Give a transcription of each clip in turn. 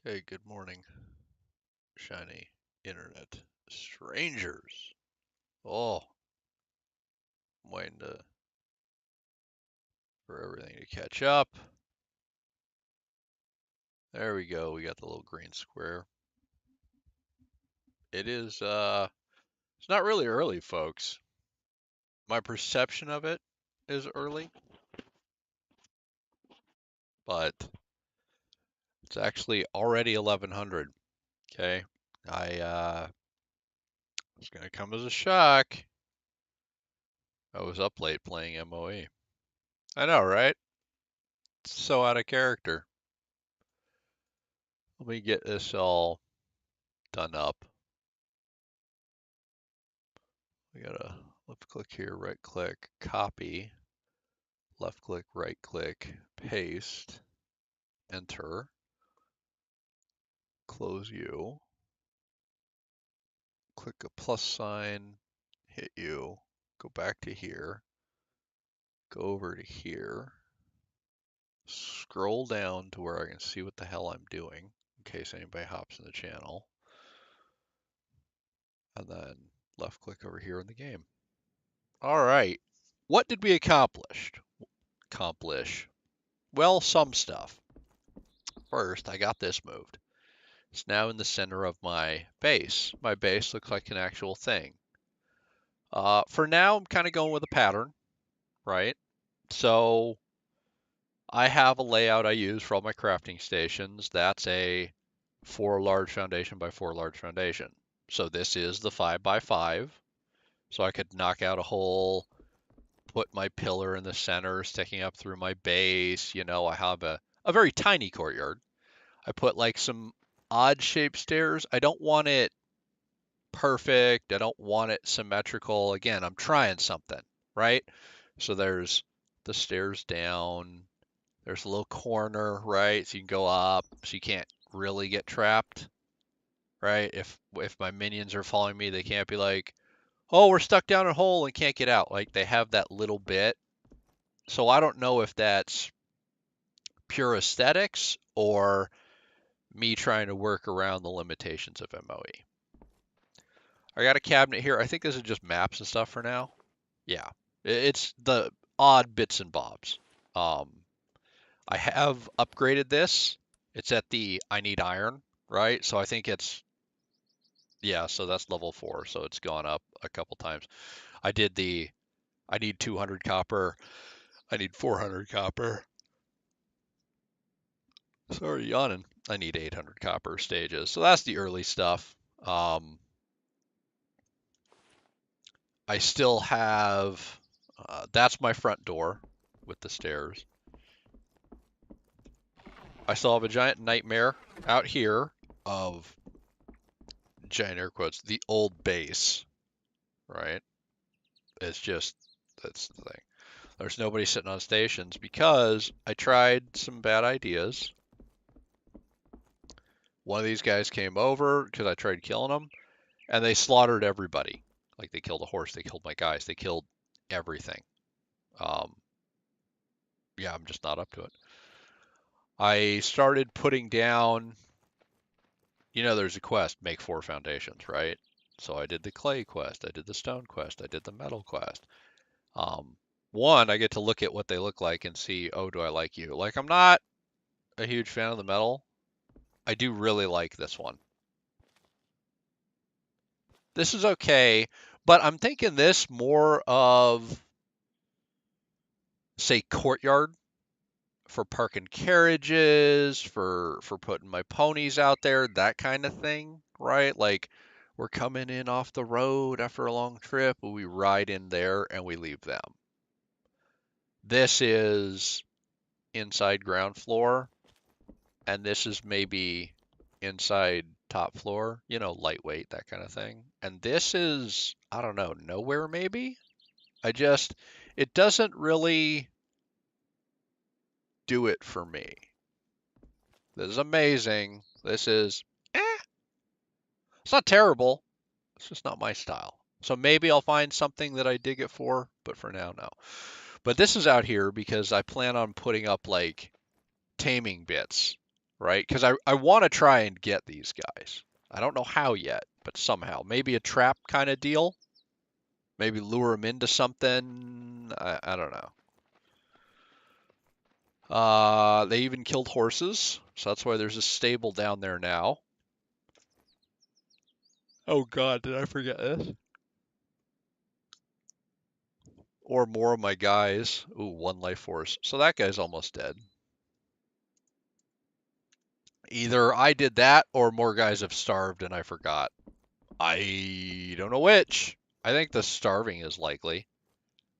Hey, good morning, shiny internet strangers. Oh, I'm waiting for everything to catch up. There we go. We got the little green square. It is, it's not really early, folks. My perception of it is early, but it's actually already 1100. Okay. It's gonna come as a shock. I was up late playing MOE. I know, right? So out of character. Let me get this all done up. We gotta left click here, right click, copy, left click, right click, paste, enter, close U, click a plus sign, hit U, go back to here, go over to here, scroll down to where I can see what the hell I'm doing in case anybody hops in the channel, and then left click over here in the game. All right, what did we accomplish? Well, some stuff. First, I got this moved. It's now in the center of my base. My base looks like an actual thing. For now, I'm kind of going with a pattern, right? So I have a layout I use for all my crafting stations. That's a 4 large foundation by 4 large foundation. So this is the 5 by 5. So I could knock out a hole, put my pillar in the center, sticking up through my base. You know, I have a very tiny courtyard. I put like some odd shaped stairs. I don't want it perfect. I don't want it symmetrical. Again, I'm trying something, right? So there's the stairs down. There's a little corner, right? So you can go up, so you can't really get trapped, right? If my minions are following me, they can't be like, "Oh, we're stuck down a hole and can't get out." Like they have that little bit. So I don't know if that's pure aesthetics or me trying to work around the limitations of MOE. I got a cabinet here. I think this is just maps and stuff for now. Yeah, it's the odd bits and bobs. Um, I have upgraded this. It's at the I need iron, right? So I think it's, yeah, so that's level 4. So it's gone up a couple times. I did the I need 200 copper. I need 400 copper. Sorry, yawning. I need 800 copper stages. So that's the early stuff. I still have, that's my front door with the stairs. I still have a giant nightmare out here of, giant air quotes, the old base, right? It's just, that's the thing. There's nobody sitting on stations because I tried some bad ideas. One of these guys came over because I tried killing them, and they slaughtered everybody. Like they killed a horse, they killed my guys, they killed everything. Um, yeah, I'm just not up to it. I started putting down, there's a quest, make 4 foundations, right? So I did the clay quest, I did the stone quest, I did the metal quest. Um, One, I get to look at what they look like and see, oh, do I like you? Like, I'm not a huge fan of the metal. I do really like this one. This is okay, but I'm thinking this more of, say, courtyard for parking carriages, for putting my ponies out there, that kind of thing, right? Like we're coming in off the road after a long trip, we ride in there and we leave them. This is inside ground floor, and this is maybe inside top floor, lightweight, that kind of thing. And this is, I don't know, nowhere maybe? It doesn't really do it for me. This is amazing. This is, eh, it's not terrible. It's just not my style. So maybe I'll find something that I dig it for, but for now, no. But this is out here because I plan on putting up like taming bits. right? Because I want to try and get these guys. I don't know how yet, but somehow. Maybe a trap kind of deal. Maybe lure them into something. I don't know. They even killed horses, so that's why there's a stable down there now. Oh God, did I forget this? Or more of my guys. Ooh, one life force. So that guy's almost dead. Either I did that or more guys have starved and I forgot. I don't know which. I think the starving is likely.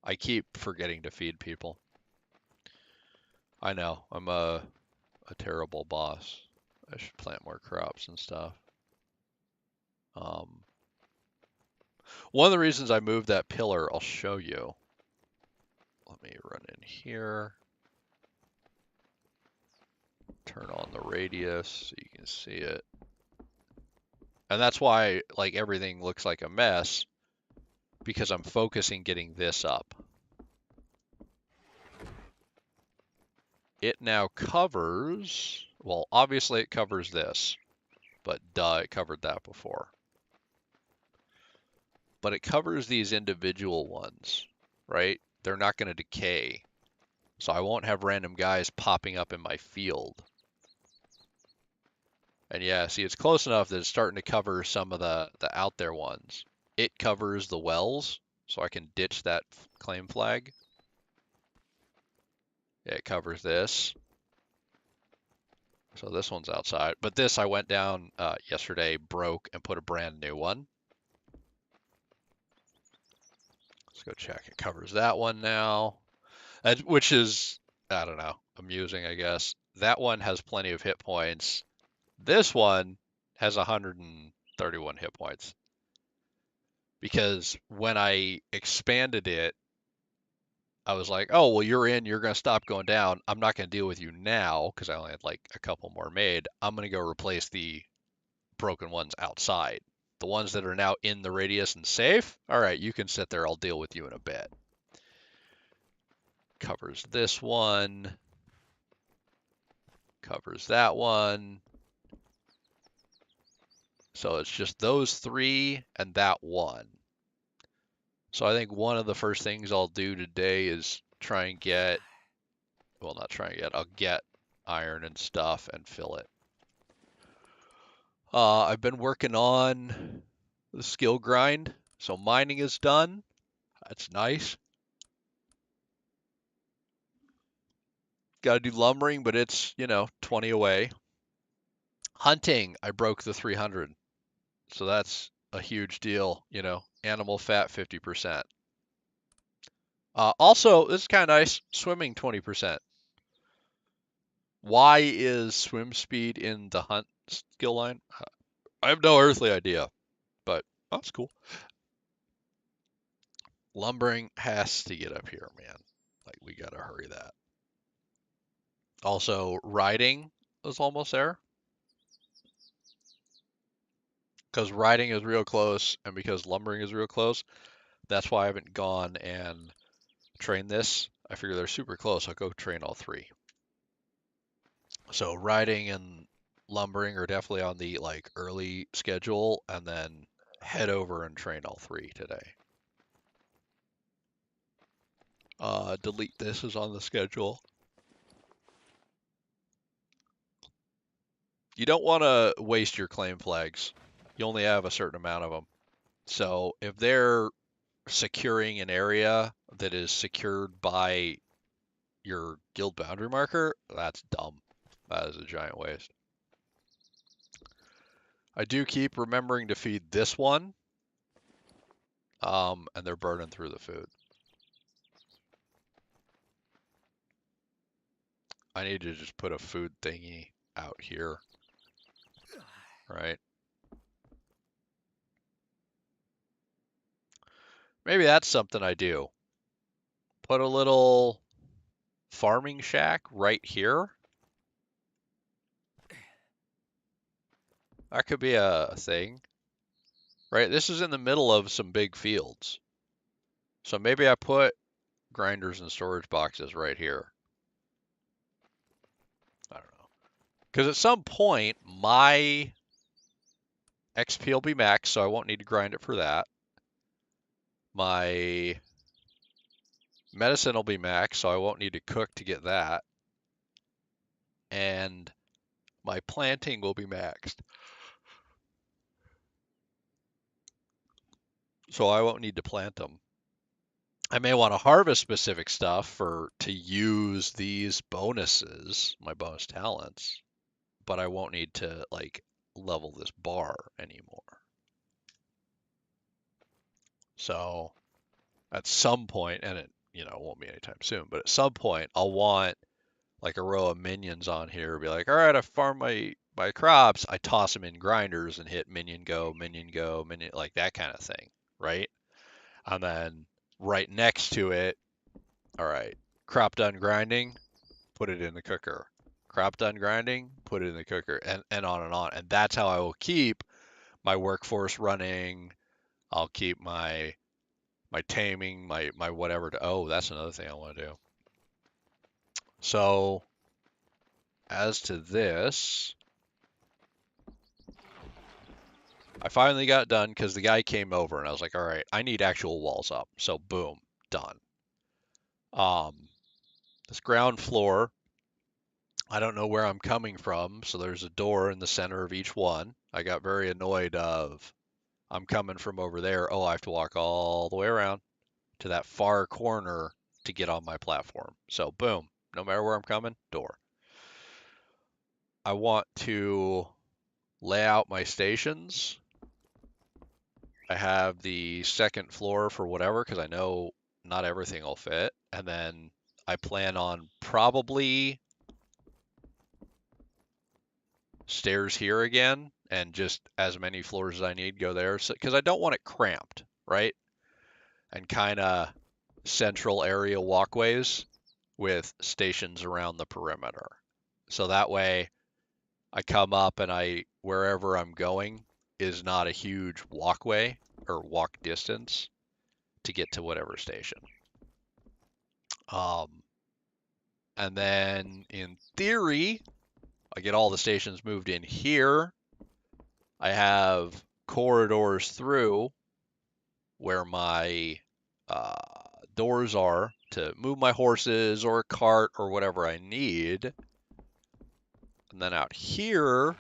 I keep forgetting to feed people. I know, I'm a terrible boss. I should plant more crops and stuff. Um, One of the reasons I moved that pillar, I'll show you. Let me run in here. Turn on the radius so you can see it. And that's why like everything looks like a mess, because I'm focusing getting this up. It now covers, well, obviously it covers this, but duh, it covered that before. But it covers these individual ones, right? They're not going to decay. So I won't have random guys popping up in my field. And yeah, see, it's close enough that it's starting to cover some of the out there ones. It covers the wells, so I can ditch that claim flag. Yeah, it covers this. So this one's outside. But this I went down yesterday, broke, and put a brand new one. Let's go check. It covers that one now, which is, I don't know, amusing, I guess. That one has plenty of hit points. This one has 131 hit points. Because when I expanded it, I was like, oh, well, you're in, you're going to stop going down. I'm not going to deal with you now because I only had like a couple more made. I'm going to go replace the broken ones outside. The ones that are now in the radius and safe, all right, you can sit there. I'll deal with you in a bit. Covers this one. Covers that one. So it's just those three and that one. So I think one of the first things I'll do today is try and get, well, not try and get, I'll get iron and stuff and fill it. I've been working on the skill grind. So mining is done. That's nice. Got to do lumbering, but it's, 20 away. Hunting, I broke the 300. So that's a huge deal, animal fat 50%. Also, this is kind of nice, swimming 20%. Why is swim speed in the hunt skill line? I have no earthly idea, but that's cool. Lumbering has to get up here, man. Like, we gotta hurry that. Also, riding is almost there. Because riding is real close, and because lumbering is real close, that's why I haven't gone and trained this. I figure they're super close. I'll go train all three. So riding and lumbering are definitely on the like early schedule, and then head over and train all three today. Delete this is on the schedule. You don't want to waste your claim flags. You only have a certain amount of them. So if they're securing an area that is secured by your guild boundary marker, that's dumb. That is a giant waste. I do keep remembering to feed this one, and they're burning through the food. I need to just put a food thingy out here, right? Maybe that's something I do. Put a little farming shack right here. That could be a thing, right? This is in the middle of some big fields. So maybe I put grinders and storage boxes right here. I don't know. Because at some point, my XP will be max, so I won't need to grind it for that. My medicine will be max, so I won't need to cook to get that. And my planting will be maxed, so I won't need to plant them. I may want to harvest specific stuff to use these bonuses, my bonus talents, but I won't need to like level this bar anymore. So at some point, and it won't be anytime soon, but at some point I'll want like a row of minions on here, be like, all right, I farm my crops, I toss them in grinders and hit minion go, minion, like that kind of thing, right? And then right next to it, all right, crop done grinding, put it in the cooker. Crop done grinding, put it in the cooker, and on and on. And that's how I will keep my workforce running. I'll keep my taming, my whatever. Oh, that's another thing I want to do. So as to this, I finally got done because the guy came over and I was like, all right, I need actual walls up. So boom, done. This ground floor, I don't know where I'm coming from, so there's a door in the center of each one. I got very annoyed of I'm coming from over there. Oh, I have to walk all the way around to that far corner to get on my platform. So boom, no matter where I'm coming, door. I want to lay out my stations. I have the second floor for whatever because I know not everything will fit. And then I plan on probably stairs here again and just as many floors as I need go there. So, because I don't want it cramped, right? And kind of central area walkways with stations around the perimeter. So that way I come up and wherever I'm going is not a huge walkway or walk distance to get to whatever station. And then in theory, I get all the stations moved in here. I have corridors through where my doors are to move my horses or a cart or whatever I need. And then out here,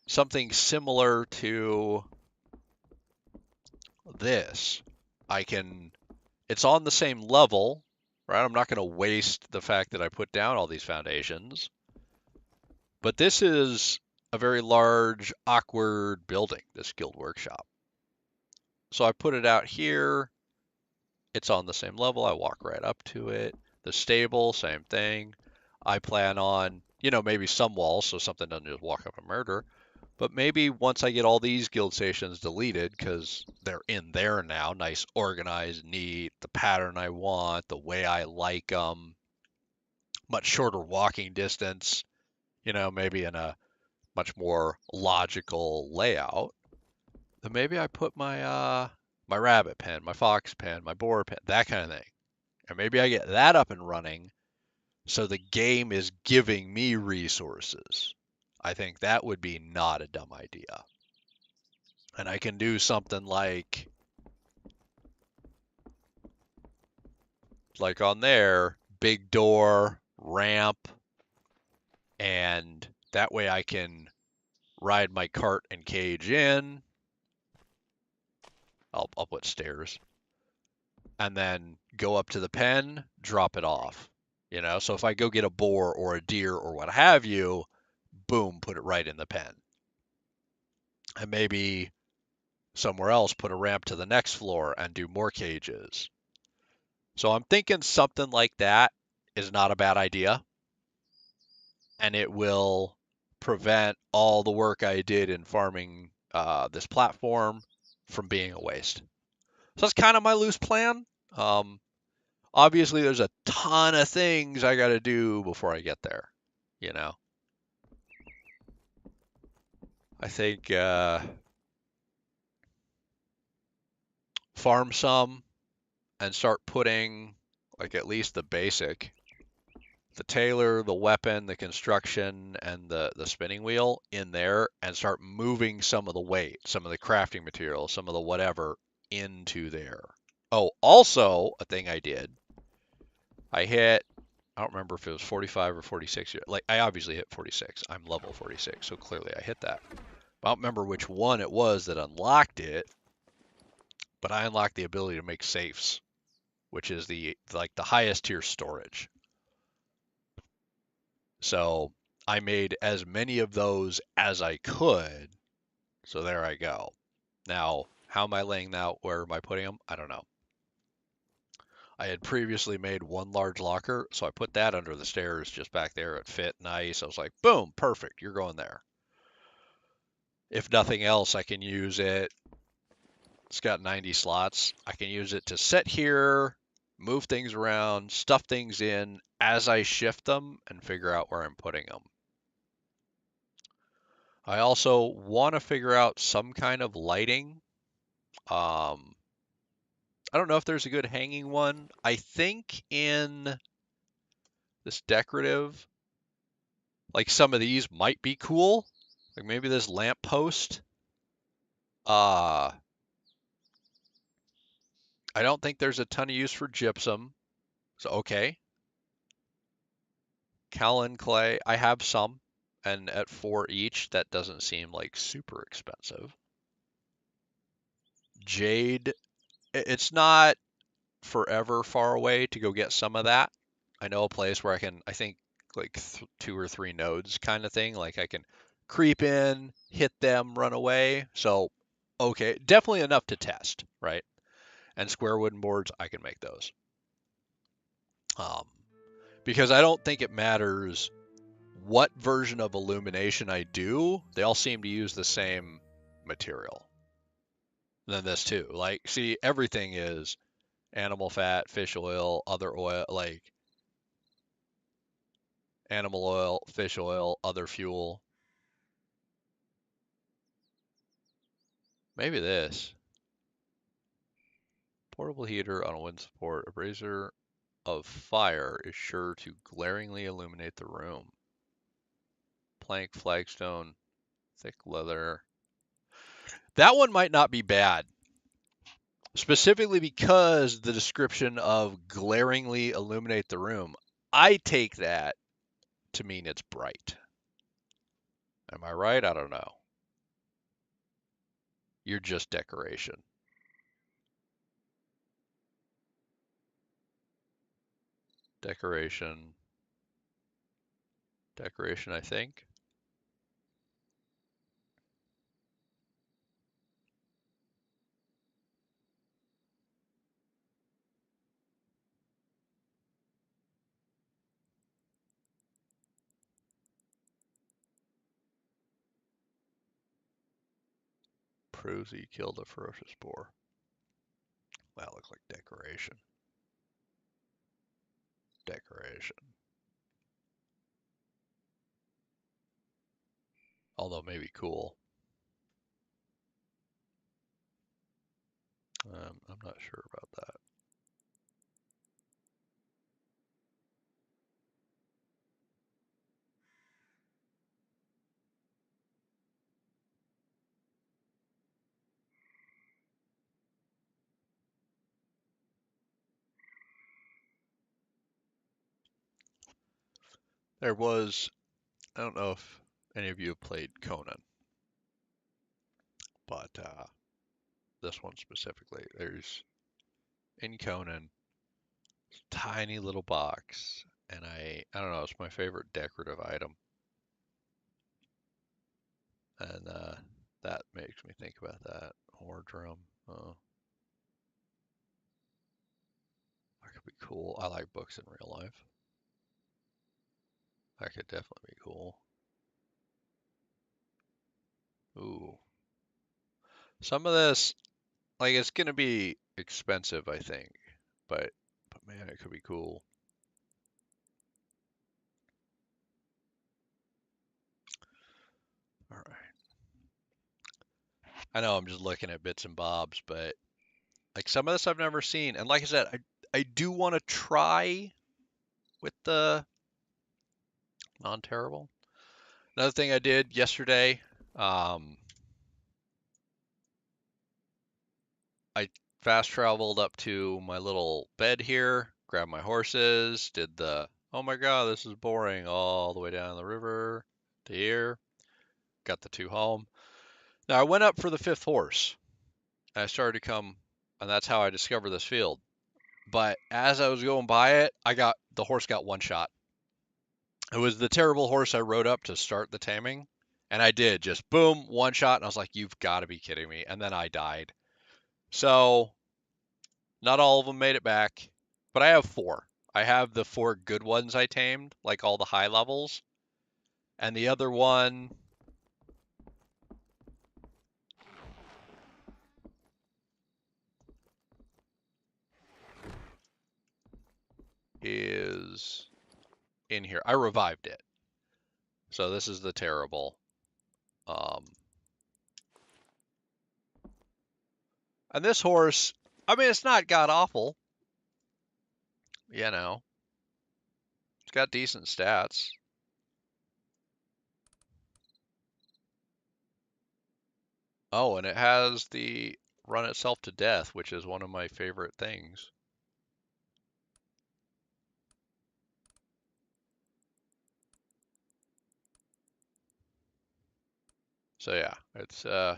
something similar to this. It's on the same level, right? I'm not going to waste the fact that I put down all these foundations. But this is a very large, awkward building, this guild workshop. So I put it out here. It's on the same level. I walk right up to it. The stable, same thing. I plan on, maybe some walls so something doesn't just walk up and murder. But maybe once I get all these guild stations deleted, because they're in there now, nice, organized, neat, the pattern I want, the way I like them, much shorter walking distance, maybe in a much more logical layout, then maybe I put my rabbit pen, my fox pen, my boar pen, that kind of thing. And maybe I get that up and running so the game is giving me resources. I think that would be not a dumb idea. And I can do something like on there, big door, ramp, and that way I can ride my cart and cage in. I'll put stairs. And then go up to the pen, drop it off. So if I go get a boar or a deer or what have you, boom, put it right in the pen. And maybe somewhere else put a ramp to the next floor and do more cages. So I'm thinking something like that is not a bad idea. And it will prevent all the work I did in farming this platform from being a waste. So that's kind of my loose plan. Obviously, there's a ton of things I got to do before I get there. I think farm some and start putting like at least the basic the tailor, the weapon, the construction, and the spinning wheel in there and start moving some of the weight, some of the crafting materials, some of the whatever into there. Oh, also a thing I did, I hit, I don't remember if it was 45 or 46. Like I obviously hit 46. I'm level 46, so clearly I hit that. I don't remember which one it was that unlocked it, but I unlocked the ability to make safes, which is the highest tier storage. So I made as many of those as I could. So there I go. Now, how am I laying out? Where am I putting them? I don't know. I had previously made one large locker, so I put that under the stairs just back there. It fit nice. I was like, boom, perfect. You're going there. If nothing else, I can use it. It's got 90 slots. I can use it to sit here, move things around, stuff things in as I shift them and figure out where I'm putting them. I also want to figure out some kind of lighting. I don't know if there's a good hanging one. I think in this decorative, like some of these might be cool. Like maybe this lamp post. I don't think there's a ton of use for gypsum. So okay. Callan clay, I have some, and at 4 each, that doesn't seem like super expensive. Jade, it's not forever far away to go get some of that. I know a place where I think like 2 or 3 nodes kind of thing. Like I can creep in, hit them, run away. So, okay, definitely enough to test, right? And square wooden boards, I can make those. Um, because I don't think it matters what version of illumination I do, they all seem to use the same material. And then this too. Like, see, everything is animal fat, fish oil, other oil, like animal oil, fish oil, other fuel. Maybe this. Portable heater on a wind support. A brazier of fire is sure to glaringly illuminate the room. Plank, flagstone, thick leather. That one might not be bad. Specifically because the description of glaringly illuminate the room, I take that to mean it's bright. Am I right? I don't know. You're just decoration. Decoration. Decoration, I think. Prosy killed a ferocious boar. That looks like decoration. Decoration. Although maybe cool. I'm not sure about that. There was, I don't know if any of you have played Conan, but this one specifically, there's in Conan, tiny little box, and I don't know, it's my favorite decorative item, and that makes me think about that. War drum, oh, that could be cool. I like books in real life. That could definitely be cool. Ooh, some of this, like, it's gonna be expensive, I think, but man, it could be cool. All right. I know I'm just looking at bits and bobs, but like some of this I've never seen, and like I said, I do want to try with the Non-terrible. Another thing I did yesterday, I fast traveled up to my little bed here, grabbed my horses, did the, oh my God, this is boring, all the way down the river to here, got the two home. Now I went up for the fifth horse, and I started to come, and that's how I discovered this field. But as I was going by it, the horse got one shot. It was the terrible horse I rode up to start the taming, and I did just boom, one shot, and I was like, you've got to be kidding me. And then I died. So not all of them made it back, but I have four. I have the four good ones I tamed, like all the high levels, and the other one is in here. I revived it. So this is the terrible. And this horse, I mean, it's not god awful. You know, it's got decent stats. Oh, and it has the run itself to death, which is one of my favorite things. So yeah, it's in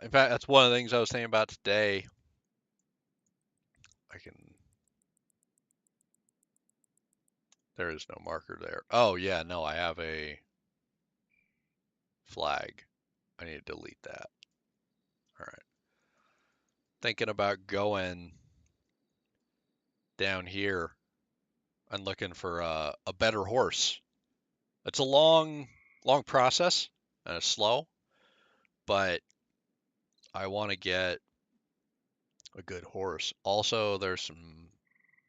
fact that's one of the things I was thinking about today. I can There is no marker there. Oh yeah, no, I have a flag. I need to delete that. All right. Thinking about going down here and looking for a better horse. It's a long process and it's slow, but I want to get a good horse. Also, there's some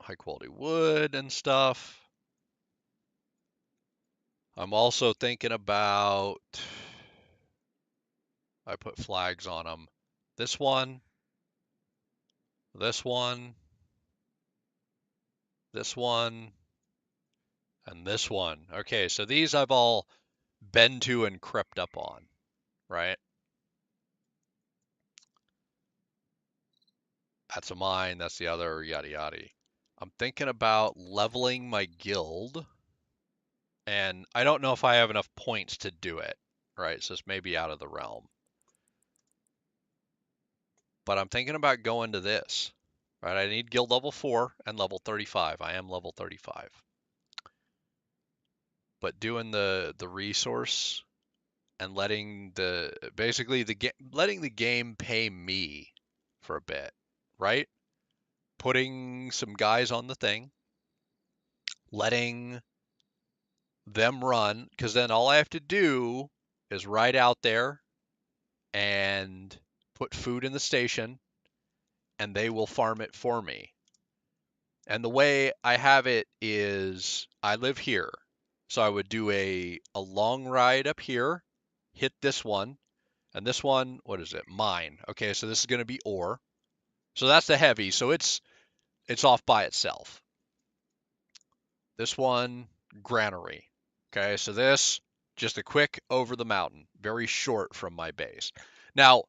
high quality wood and stuff. I'm also thinking about, I put flags on them. This one, this one, this one, and this one. Okay, so these I've all been to and crept up on, right? That's a mine, that's the other, yada yada. I'm thinking about leveling my guild, and I don't know if I have enough points to do it, right? So this may be out of the realm. But I'm thinking about going to this, right? I need guild level 4 and level 35. I am level 35. But doing the resource and letting letting the game pay me for a bit, right? Putting some guys on the thing, letting them run, because then all I have to do is ride out there and put food in the station, and they will farm it for me. And the way I have it is I live here. So I would do a long ride up here, hit this one, and this one, what is it? Mine. Okay, so this is going to be ore. So that's the heavy. So it's off by itself. This one, granary. Okay, so this, just a quick over the mountain, very short from my base. Now,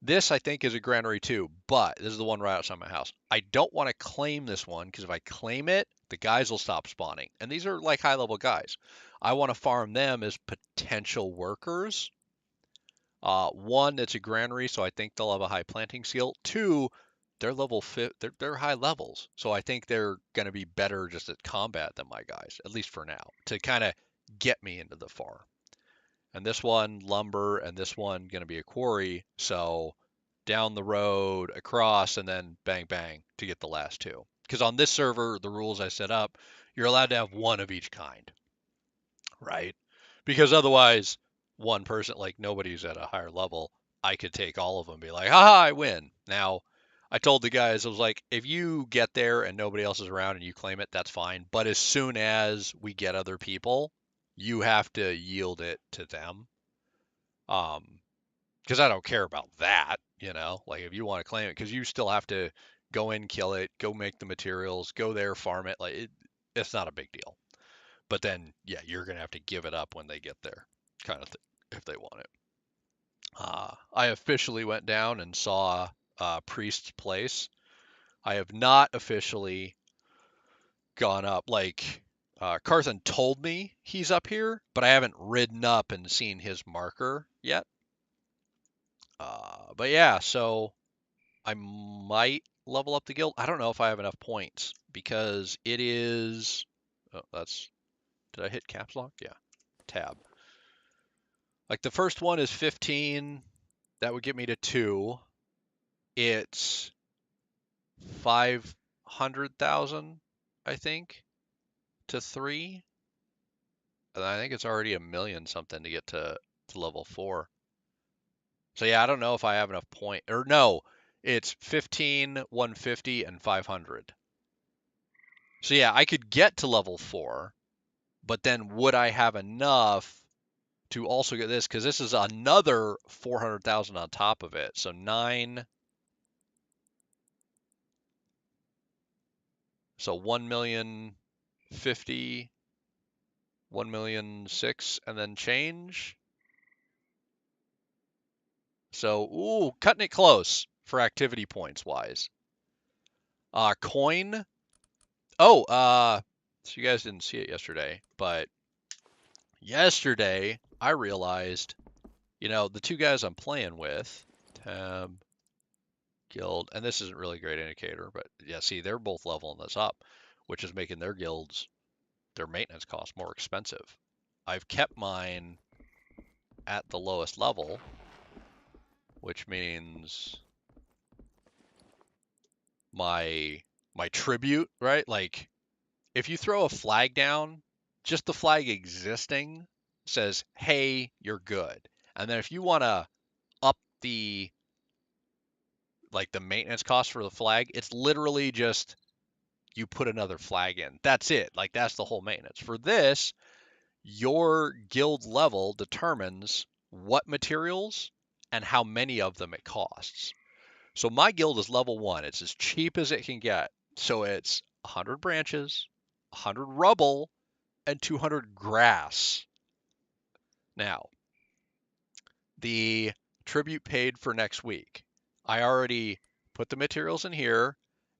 this I think is a granary too, but this is the one right outside my house. I don't want to claim this one because if I claim it, the guys will stop spawning. And these are like high level guys. I want to farm them as potential workers. One, it's a granary, so I think they'll have a high planting skill. Two, they're they're high levels, so I think they're going to be better just at combat than my guys, at least for now, to kind of get me into the farm. And this one lumber, and this one going to be a quarry, so down the road, across, and then bang bang to get the last two. Because on this server, the rules I set up, you're allowed to have one of each kind, right? Because otherwise, one person, like nobody's at a higher level, I could take all of them and be like, haha, I win. Now, I told the guys, I was like, if you get there and nobody else is around and you claim it, that's fine. But as soon as we get other people, you have to yield it to them. Because I don't care about that, like if you want to claim it, because you still have to go in, kill it, go make the materials, go there, farm it. Like it's not a big deal. But then, yeah, you're going to have to give it up when they get there, kind of thing, if they want it. I officially went down and saw Priest's Place. I have not officially gone up. Like, Carthen told me he's up here, but I haven't ridden up and seen his marker yet. But yeah, so I might level up the guild. I don't know if I have enough points because it is. Oh, that's. Did I hit caps lock? Yeah. Tab. Like the first one is 15. That would get me to 2. It's 500,000, I think, to 3. And I think it's already a million something to get to level 4. So yeah, I don't know if I have enough point or no, it's 15, 150, and 500. So yeah, I could get to level 4, but then would I have enough to also get this? Because this is another 400,000 on top of it. So 9. So 1,050,000, 1,006,000, and then change. So, ooh, cutting it close for activity points wise. Coin. Oh, so you guys didn't see it yesterday, but yesterday I realized, the 2 guys I'm playing with, tab, guild, and this isn't really a great indicator, but yeah, see, they're both leveling this up, which is making their guilds, their maintenance costs more expensive. I've kept mine at the lowest level, which means my tribute, right? Like if you throw a flag down, just the flag existing says, "Hey, you're good." And then if you want to up the maintenance cost for the flag, it's literally just you put another flag in. That's it. Like that's the whole maintenance. For this, your guild level determines what materials and how many of them it costs. So my guild is level 1. It's as cheap as it can get. So it's 100 branches, 100 rubble, and 200 grass. Now, the tribute paid for next week. I already put the materials in here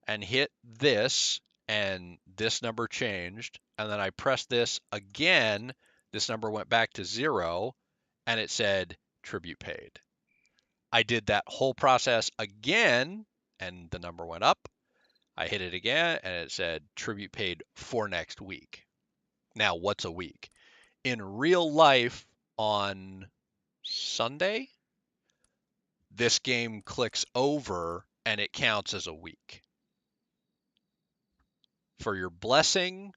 and hit this, and this number changed. And then I pressed this again. This number went back to 0, and it said tribute paid. I did that whole process again, and the number went up. I hit it again, and it said tribute paid for next week. Now, what's a week? In real life, on Sunday, this game clicks over and it counts as a week. For your blessing,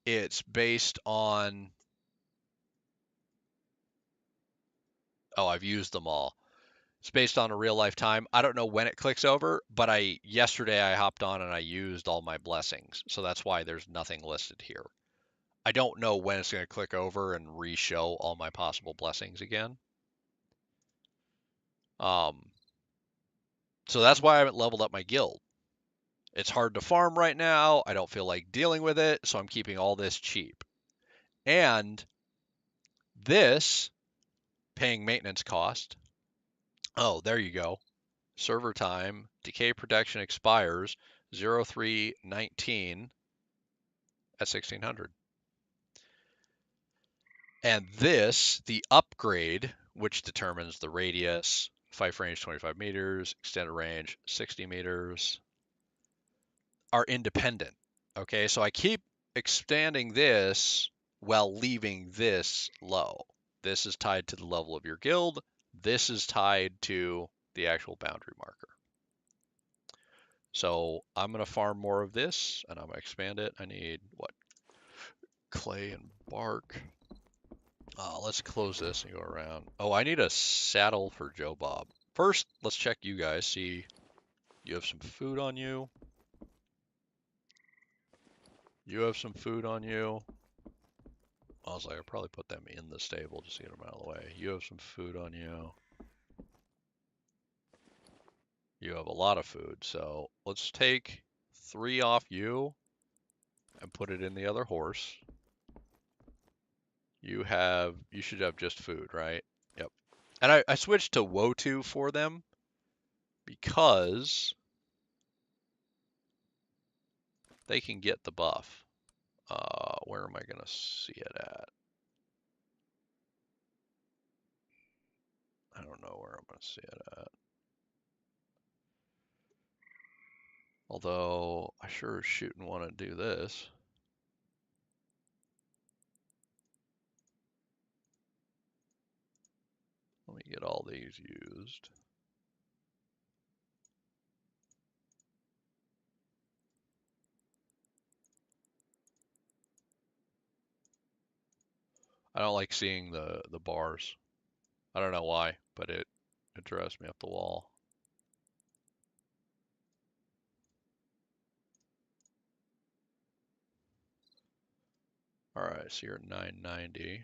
it's based on. Oh, I've used them all. It's based on a real life time. I don't know when it clicks over, but yesterday I hopped on and I used all my blessings. So that's why there's nothing listed here. I don't know when it's going to click over and re-show all my possible blessings again. So that's why I haven't leveled up my guild. It's hard to farm right now. I don't feel like dealing with it, so I'm keeping all this cheap. And this paying maintenance cost. Oh, there you go. Server time, decay protection expires 03/19 at 1600. And this, the upgrade, which determines the radius, fife range 25 meters, extended range 60 meters, are independent. Okay, so I keep expanding this while leaving this low. This is tied to the level of your guild. This is tied to the actual boundary marker. So I'm going to farm more of this, and I'm going to expand it. I need, what? Clay and bark. Let's close this and go around. Oh, I need a saddle for Joe Bob. First, let's check you guys. See, you have some food on you. You have some food on you. I was like, I'll probably put them in the stable just to get them out of the way. You have some food on you. You have a lot of food, so let's take 3 off you and put it in the other horse. You should have just food, right? Yep. And I switched to Wotu for them because they can get the buff. Where am I gonna see it at? I don't know where I'm gonna see it at. Although I sure as shooting want to do this. Let me get all these used. I don't like seeing the bars. I don't know why, but it drives me up the wall. All right, so you're at 990.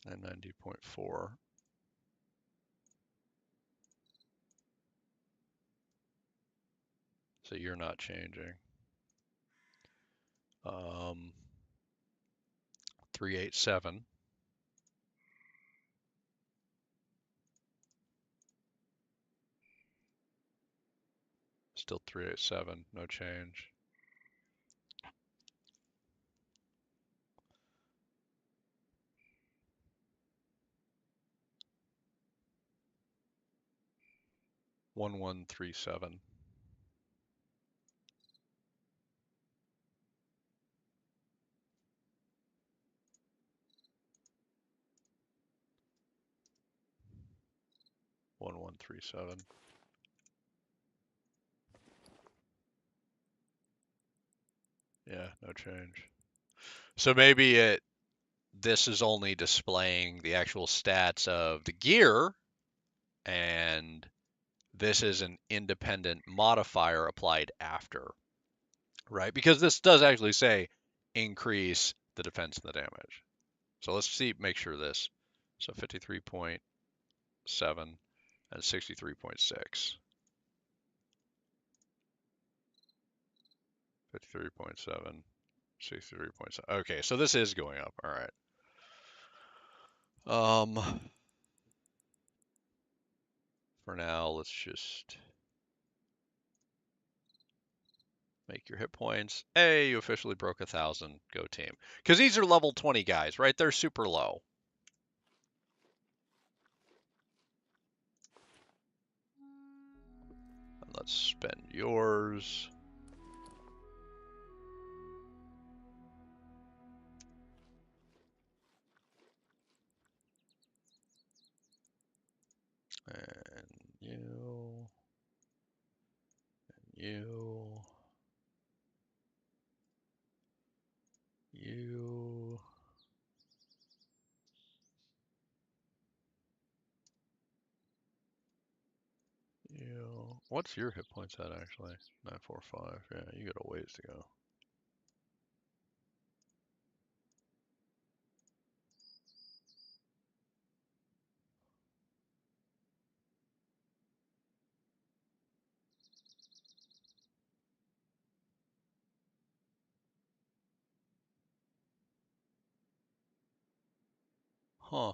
And 90.4. So you're not changing. 387. Still 387, no change. One 137. One 137. Yeah, no change. So maybe this is only displaying the actual stats of the gear, and this is an independent modifier applied after, right? Because this does actually say increase the defense and the damage. So let's make sure this. So 53.7 and 63.6. 53.7, 63.7. Okay, so this is going up. All right. For now, let's just make your hit points. Hey, you officially broke 1,000. Go team. Because these are level 20 guys, right? They're super low. And let's spend yours. And you. And you. You. You. What's your hit points at actually? 945. Yeah, you got a ways to go. Huh.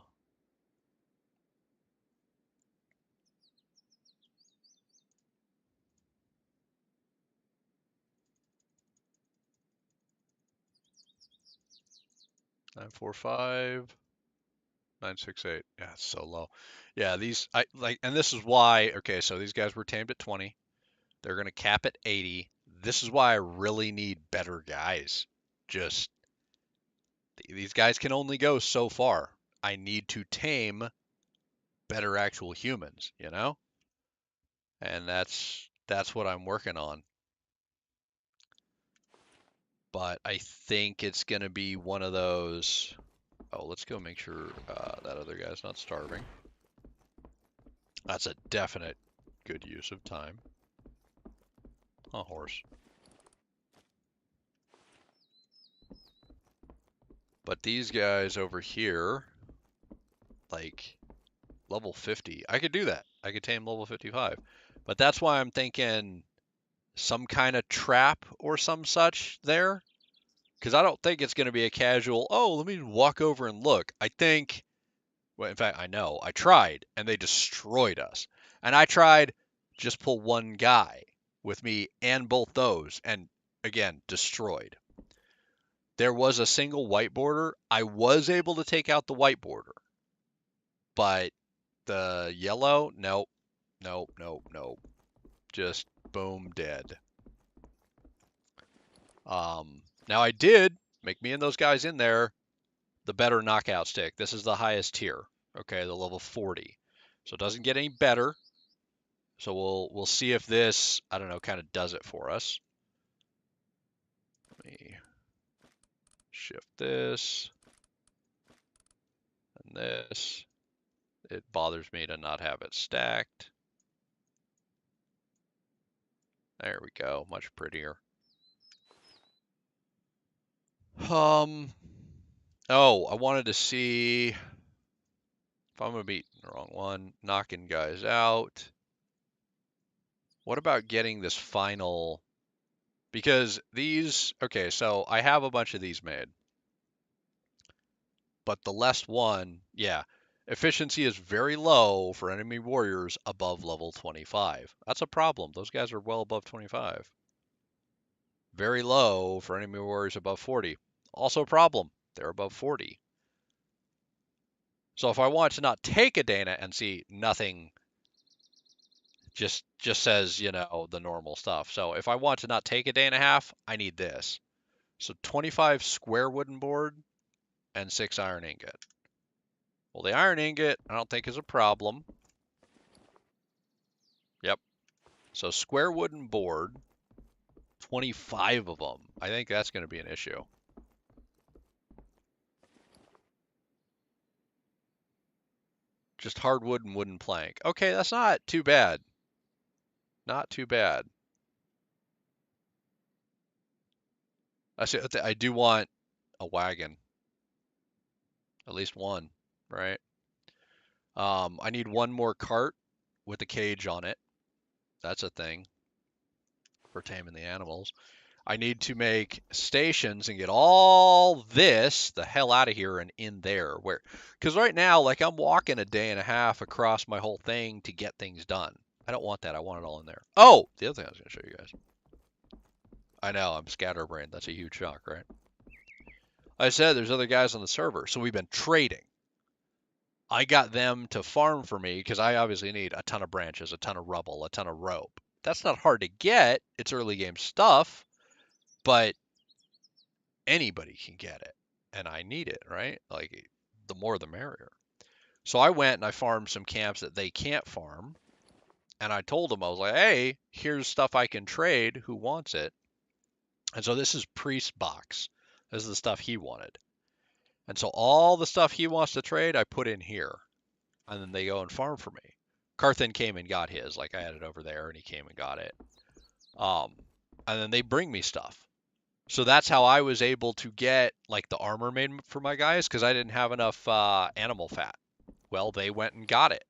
Nine four five. 968. Yeah, it's so low. Yeah, these I like, and this is why. Okay, so these guys were tamed at 20. They're gonna cap at 80. This is why I really need better guys. Just these guys can only go so far. I need to tame better actual humans, you know? And that's what I'm working on. But I think it's gonna be one of those. Oh, let's go make sure that other guy's not starving. That's a definite good use of time. A horse. But these guys over here, like level 50, I could do that. I could tame level 55. But that's why I'm thinking some kind of trap or some such there. Because I don't think it's going to be a casual, oh, let me walk over and look. I think, well, in fact, I know, I tried and they destroyed us. And I tried just pull one guy with me and both those, and again, destroyed. There was a single white border. I was able to take out the white border, but the yellow, nope, nope, nope, nope. Just boom, dead. Now I did make me and those guys in there the better knockout stick. This is the highest tier, okay, the level 40. So it doesn't get any better. So we'll see if this, I don't know, kind of does it for us. Let me shift this and this. It bothers me to not have it stacked. There we go, much prettier. Oh, I wanted to see if I'm gonna be the wrong one, knocking guys out. What about getting this final? Because these, okay, so I have a bunch of these made, but the last one, yeah, efficiency is very low for enemy warriors above level 25. That's a problem. Those guys are well above 25. Very low for enemy warriors above 40. Also a problem. They're above 40. So if I want to not take a Dana and see nothing, just says, you know, the normal stuff. So if I want to not take a day and a half, I need this. So 25 square wooden board and 6 iron ingot. Well, the iron ingot I don't think is a problem. Yep. So square wooden board, 25 of them. I think that's going to be an issue. Just hardwood and wooden plank. Okay, that's not too bad. Not too bad. I do want a wagon. At least one, right? I need one more cart with a cage on it. That's a thing for taming the animals. I need to make stations and get all this the hell out of here and in there. Where, because right now, like I'm walking a day and a half across my whole thing to get things done. I don't want that. I want it all in there. Oh, the other thing I was going to show you guys. I know I'm scatterbrained. That's a huge shock, right? I said there's other guys on the server, so we've been trading. I got them to farm for me because I obviously need a ton of branches, a ton of rubble, a ton of rope. That's not hard to get. It's early game stuff, but anybody can get it. And I need it, right? Like, the more the merrier. So I went and I farmed some camps that they can't farm. And I told them, I was like, hey, here's stuff I can trade. Who wants it? And so this is Priest Box. This is the stuff he wanted. And so all the stuff he wants to trade, I put in here. And then they go and farm for me. Carthen came and got his. Like I had it over there and he came and got it. And then they bring me stuff. So that's how I was able to get like the armor made for my guys because I didn't have enough animal fat. Well, they went and got it.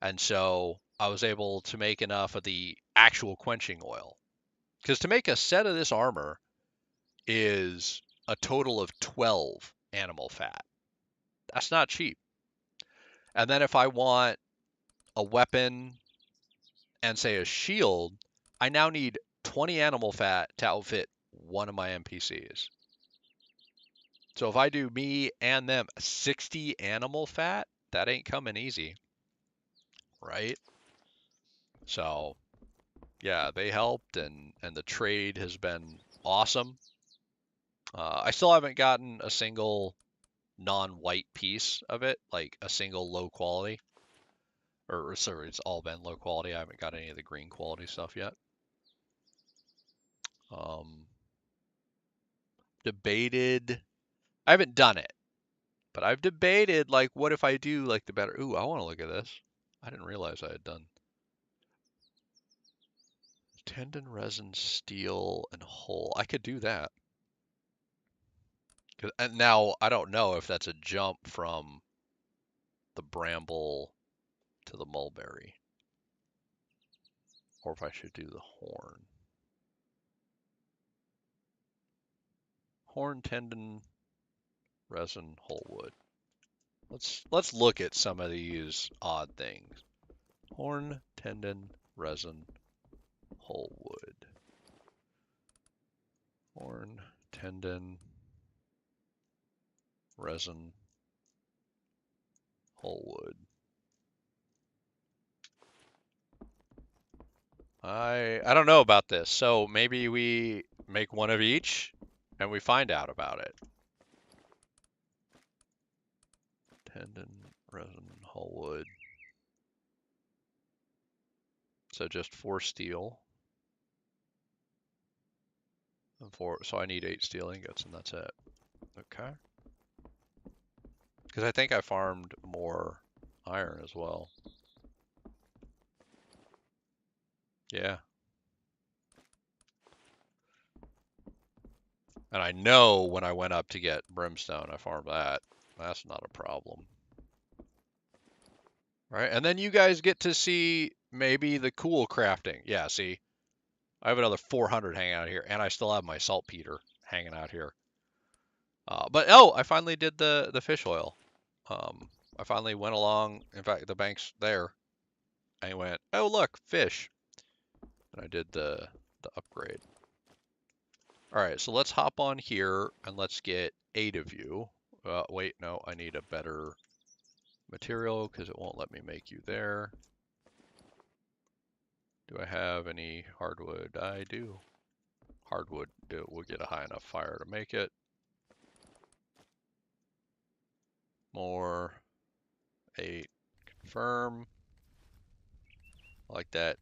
And so I was able to make enough of the actual quenching oil. Because to make a set of this armor is a total of 12 animal fat. That's not cheap. And then if I want a weapon and say a shield, I now need 20 animal fat to outfit one of my NPCs. So if I do me and them 60 animal fat, that ain't coming easy, right? So yeah, they helped and the trade has been awesome. I still haven't gotten a single non-white piece of it, like a single low quality. Or sorry, it's all been low quality. I haven't got any of the green quality stuff yet. Debated. I haven't done it, but I've debated like, what if I do like the better? Ooh, I want to look at this. I didn't realize I had done tendon, resin, steel, and hull. I could do that. And now I don't know if that's a jump from the bramble to the mulberry, or if I should do the horn. Horn, tendon, resin, whole wood. Let's look at some of these odd things. Horn, tendon, resin, whole wood. Horn, tendon, resin, whole wood. I don't know about this, so maybe we make one of each and we find out about it. Tendon, resin, whole wood. So just 4 steel. And 4, so I need 8 steel ingots and that's it. Okay. Because I think I farmed more iron as well. Yeah. And I know when I went up to get brimstone, I farmed that. That's not a problem. Right, and then you guys get to see maybe the cool crafting. Yeah, see, I have another 400 hanging out here, and I still have my saltpeter hanging out here. But oh, I finally did the fish oil. I finally went along. In fact, the bank's there. I went, oh look, fish, and I did the upgrade. All right, so let's hop on here and let's get 8 of you. Wait, no, I need a better material because it won't let me make you there. Do I have any hardwood? I do. Hardwood will get a high enough fire to make it. More. 8. Confirm. I like that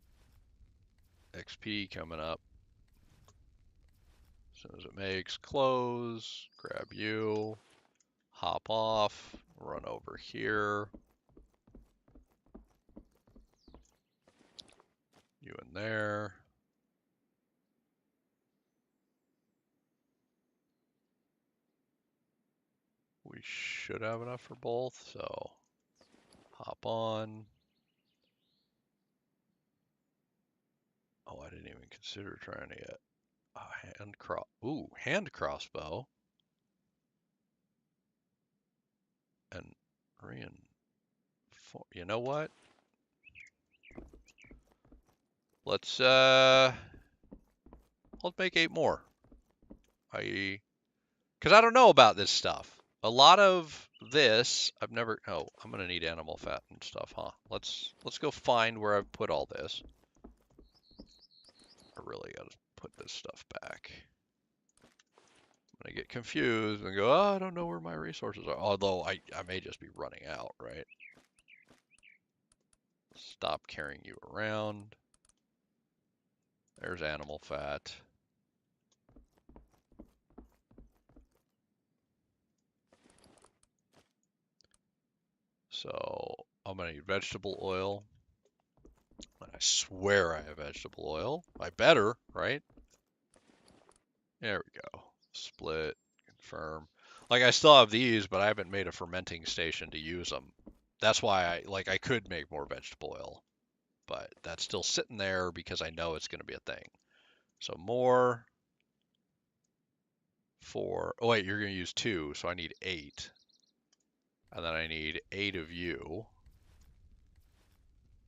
XP coming up. As soon as it makes, close, grab you, hop off, run over here. You in there. We should have enough for both, so hop on. Oh, I didn't even consider trying to get a hand crossbow. And you know what? Let's make 8 more. Because I don't know about this stuff. A lot of this, I've never. Oh, I'm gonna need animal fat and stuff, huh? Let's go find where I've put all this. I really gotta put this stuff back. I'm gonna get confused and go, oh, I don't know where my resources are. Although I may just be running out, right? Stop carrying you around. There's animal fat. So I'm gonna need vegetable oil. And I swear I have vegetable oil. I better, right? There we go. Split, confirm. Like I still have these, but I haven't made a fermenting station to use them. That's why I could make more vegetable oil, but that's still sitting there because I know it's going to be a thing. So more for, oh wait, you're going to use 2, so I need 8. And then I need 8 of you.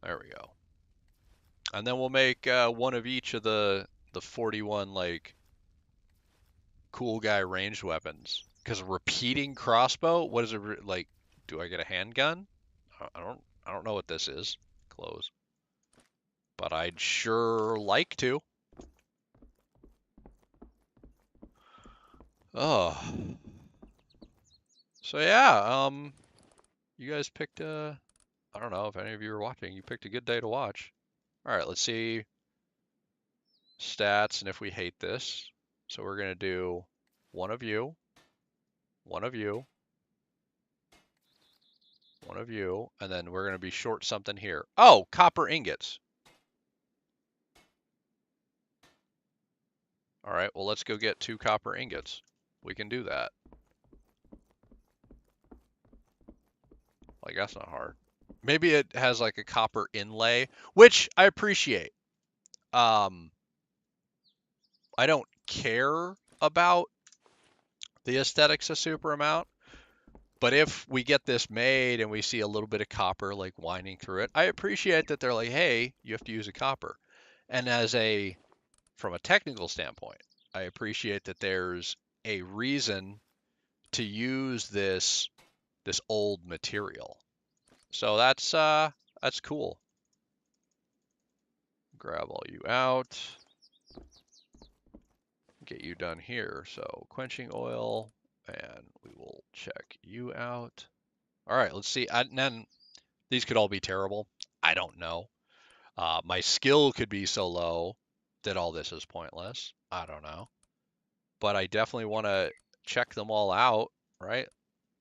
There we go. And then we'll make one of each of the 41 like cool guy ranged weapons. Because repeating crossbow, what is it like? Do I get a handgun? I don't know what this is. Close. But I'd sure like to. Oh. So yeah, you guys picked I don't know if any of you are watching, you picked a good day to watch. All right, let's see stats and if we hate this. So we're gonna do one of you, one of you, one of you, and then we're gonna be short something here. Oh, copper ingots. All right, well, let's go get 2 copper ingots. We can do that. Like, that's not hard. Maybe it has like a copper inlay, which I appreciate. I don't care about the aesthetics a super amount. But if we get this made and we see a little bit of copper like winding through it, I appreciate that they're like, hey, you have to use a copper. And from a technical standpoint, I appreciate that there's a reason to use this old material. So that's cool. Grab all you out. Get you done here. So quenching oil, and we will check you out. All right, let's see. And then these could all be terrible. I don't know. My skill could be so low that all this is pointless. I don't know. But I definitely want to check them all out, right?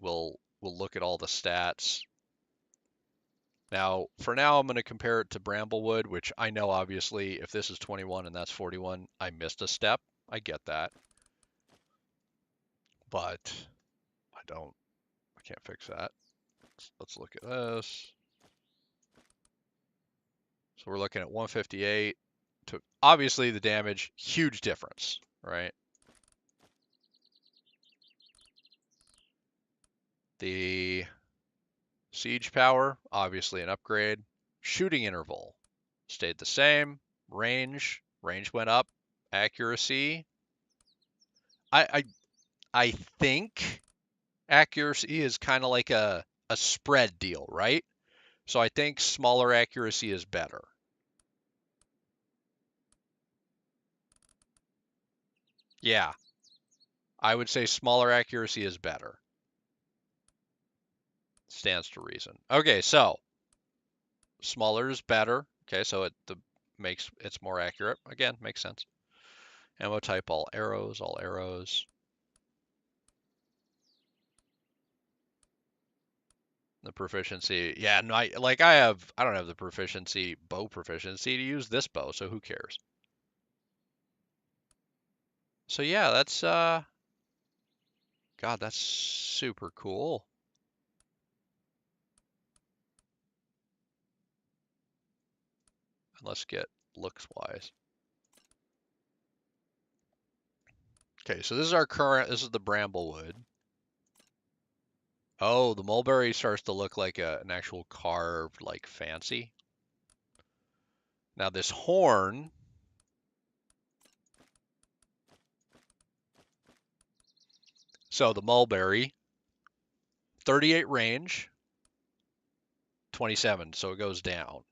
We'll look at all the stats. Now, for now, I'm going to compare it to Bramblewood, which I know obviously if this is 21 and that's 41, I missed a step. I get that. But I can't fix that. Let's look at this. So we're looking at 158 to obviously the damage, huge difference, right? The siege power, obviously an upgrade. Shooting interval stayed the same. Range went up. Accuracy, I think accuracy is kind of like a spread deal, right? So I think smaller accuracy is better. Yeah, I would say smaller accuracy is better. Stands to reason. Okay, so smaller is better. Okay, so makes it's more accurate. Again, makes sense. Ammo type all arrows, all arrows. The proficiency, yeah, no, I don't have the proficiency, bow proficiency to use this bow, so who cares? So yeah, God, that's super cool. And let's get looks wise. Okay, so this is this is the Bramblewood. Oh, the mulberry starts to look like an actual carved, like fancy. Now this horn, so the mulberry, 38 range, 27, so it goes down.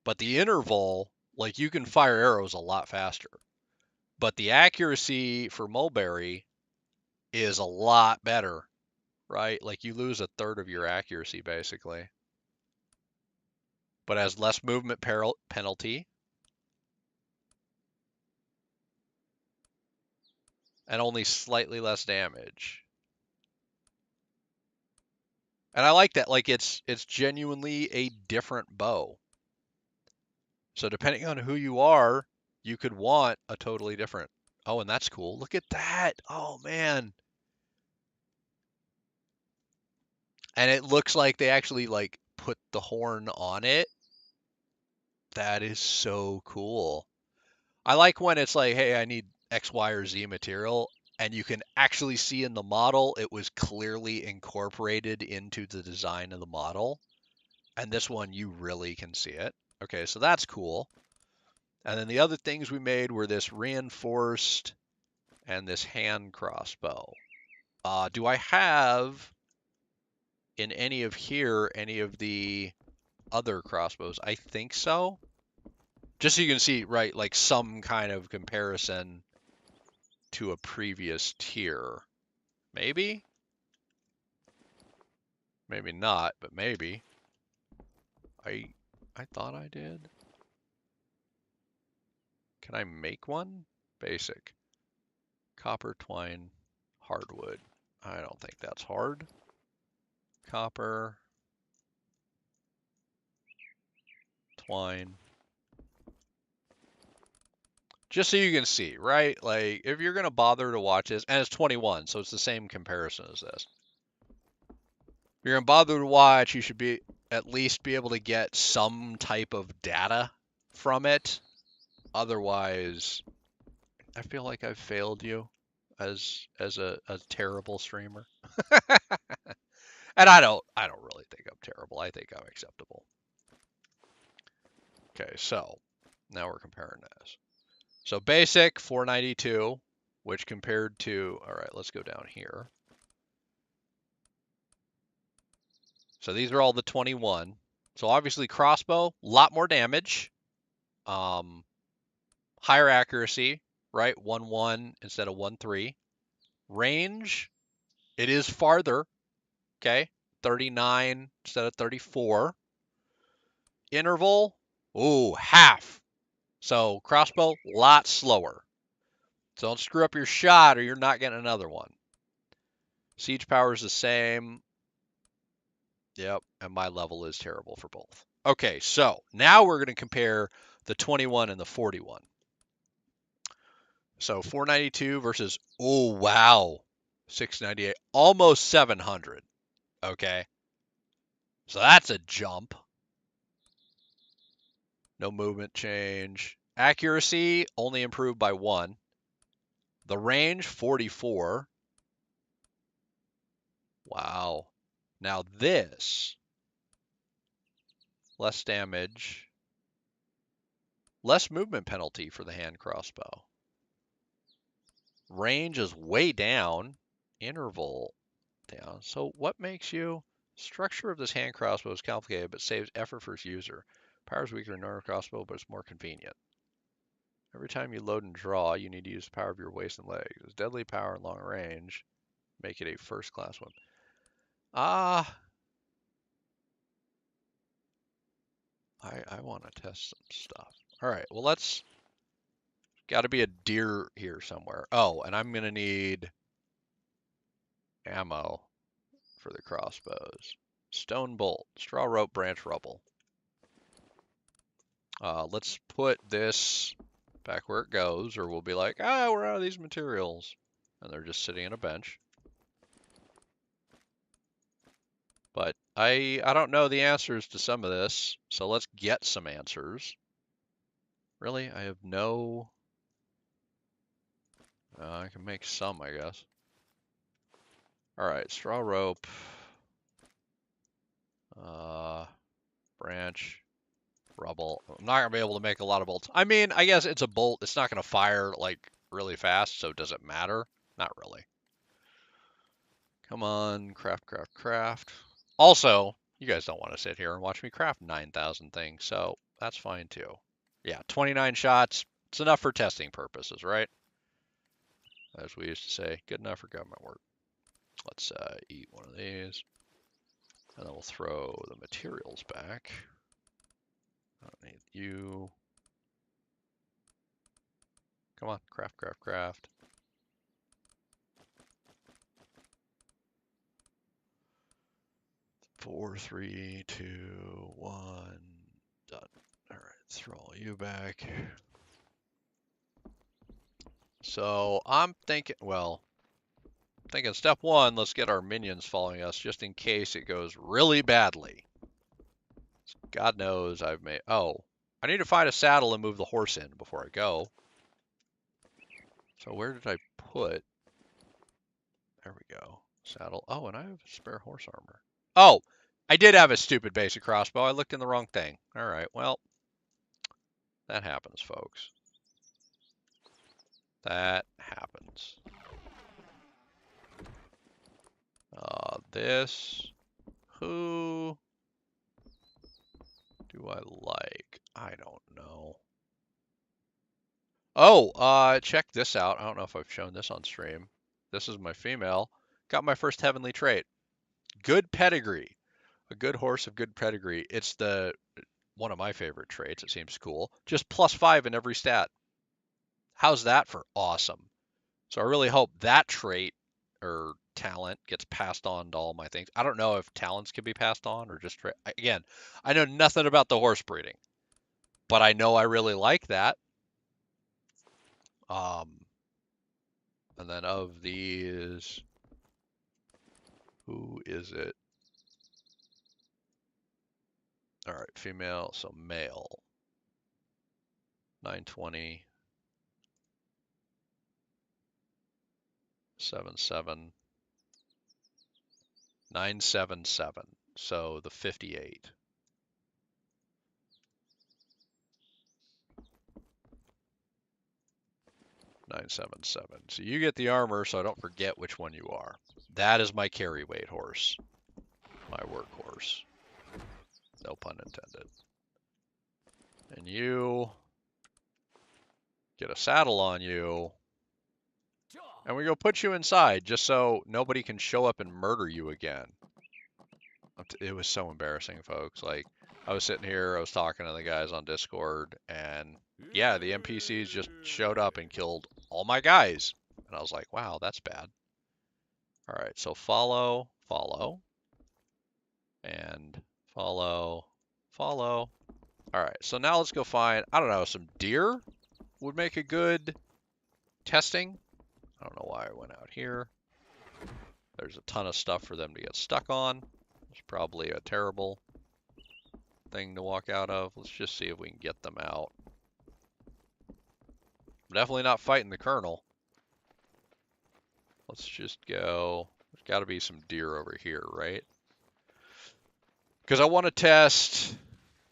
But the interval, like you can fire arrows a lot faster. But the accuracy for mulberry is a lot better, right? Like you lose a third of your accuracy basically. But has less movement penalty and only slightly less damage. And I like that. Like it's genuinely a different bow. So depending on who you are, you could want a totally different. Oh, and that's cool. Look at that. Oh man. And it looks like they actually like put the horn on it. That is so cool. I like when it's like, hey, I need X, Y, or Z material, and you can actually see in the model it was clearly incorporated into the design of the model. And this one, you really can see it. Okay, so that's cool. And then the other things we made were this reinforced and this hand crossbow. Do I have in any of the other crossbows? I think so. Just so you can see, right, like some kind of comparison to a previous tier. Maybe? Maybe not, but maybe. I thought I did. Can I make one? Basic. Copper, twine, hardwood. I don't think that's hard. Copper, twine. Just so you can see, right? Like, if you're going to bother to watch this, and it's 21, so it's the same comparison as this. If you're going to bother to watch, you should at least be able to get some type of data from it. Otherwise, I feel like I've failed you. as a terrible streamer. And I don't really think I'm terrible. I think I'm acceptable. Okay, so now we're comparing this. So basic 492, which compared to, all right, let's go down here. So these are all the 21. So obviously crossbow, a lot more damage, higher accuracy, right? 1-1 instead of 1-3. Range, it is farther, okay? 39 instead of 34. Interval, ooh, half. So crossbow, a lot slower. So don't screw up your shot or you're not getting another one. Siege power is the same. Yep, and my level is terrible for both. Okay, so now we're going to compare the 21 and the 41. So 492 versus, oh, wow, 698, almost 700. Okay, so that's a jump. No movement change. Accuracy only improved by 1. The range, 44. Wow. Now this, less damage, less movement penalty for the hand crossbow. Range is way down. Interval down. So what makes you... Structure of this hand crossbow is complicated, but saves effort for its user. Power is weaker than normal crossbow, but it's more convenient. Every time you load and draw, you need to use the power of your waist and legs. It's deadly power and long range. Make it a first-class one. I want to test some stuff. All right, well, let's... Got to be a deer here somewhere. Oh, and I'm going to need ammo for the crossbows. Stone bolt, straw rope, branch rubble. Let's put this back where it goes, or we'll be like, ah, we're out of these materials. And they're just sitting on a bench. But I don't know the answers to some of this, so let's get some answers. Really? I have no... I can make some, I guess. All right, straw rope. Branch. Rubble. I'm not going to be able to make a lot of bolts. I mean, I guess it's a bolt. It's not going to fire, like, really fast, so does it matter? Not really. Come on, craft, craft, craft. Also, you guys don't want to sit here and watch me craft 9,000 things, so that's fine too. Yeah, 29 shots. It's enough for testing purposes, right? As we used to say, good enough for government work. Let's eat one of these. And then we'll throw the materials back. I don't need you. Come on, craft, craft, craft. Four, three, two, one. Done. All right, throw all you back. So I'm thinking, well, thinking step one, let's get our minions following us just in case it goes really badly. God knows I've made... Oh, I need to find a saddle and move the horse in before I go. So where did I put... There we go. Saddle. Oh, and I have spare horse armor. Oh, I did have a stupid basic crossbow. I looked in the wrong thing. All right, well, that happens, folks. That happens. This... Who do I like? I don't know. Oh, check this out. I don't know if I've shown this on stream. This is my female. Got my first heavenly trait. Good pedigree. A good horse of good pedigree. It's one of my favorite traits. It seems cool. Just +5 in every stat. How's that for awesome? So I really hope that trait or talent gets passed on to all my things. I don't know if talents can be passed on or just again, I know nothing about the horse breeding, but I know I really like that. And then of these, who is it? All right, female, so male. 920. 177. 977. So the 58. $977. So you get the armor, so I don't forget which one you are. That is my carry weight horse. My workhorse. No pun intended. And you get a saddle on you. And we go put you inside just so nobody can show up and murder you again. It was so embarrassing, folks. Like, I was sitting here, I was talking to the guys on Discord, and yeah, the NPCs just showed up and killed all my guys. And I was like, wow, that's bad. All right, so follow, follow, and follow, follow. All right, so now let's go find, I don't know, some deer would make a good testing. I don't know why I went out here. There's a ton of stuff for them to get stuck on. It's probably a terrible thing to walk out of. Let's just see if we can get them out. I'm definitely not fighting the Colonel. Let's just go. There's got to be some deer over here, right? Because I want to test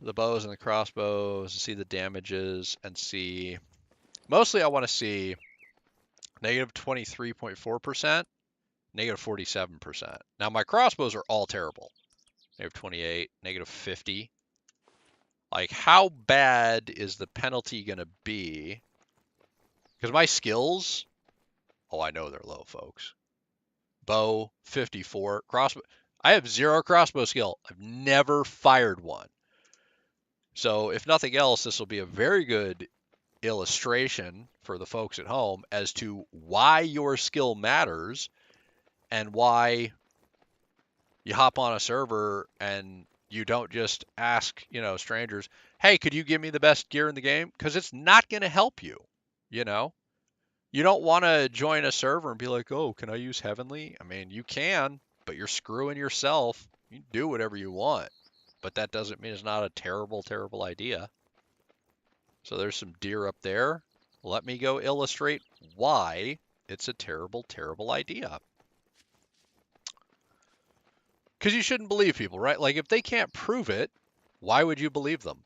the bows and the crossbows, see the damages, and see... Mostly I want to see negative 23.4%, negative 47%. Now my crossbows are all terrible. Negative 28, negative 50. Like, how bad is the penalty going to be? Because my skills, oh, I know they're low, folks. Bow, 54. Crossbow, I have 0 crossbow skill. I've never fired one. So, if nothing else, this will be a very good illustration for the folks at home as to why your skill matters and why you hop on a server and you don't just ask, you know, strangers, hey, could you give me the best gear in the game? Because it's not going to help you, you know? You don't want to join a server and be like, oh, can I use Heavenly? I mean, you can, but you're screwing yourself. You can do whatever you want, but that doesn't mean it's not a terrible, terrible idea. So there's some deer up there. Let me go illustrate why it's a terrible, terrible idea. Because you shouldn't believe people, right? Like, if they can't prove it, why would you believe them?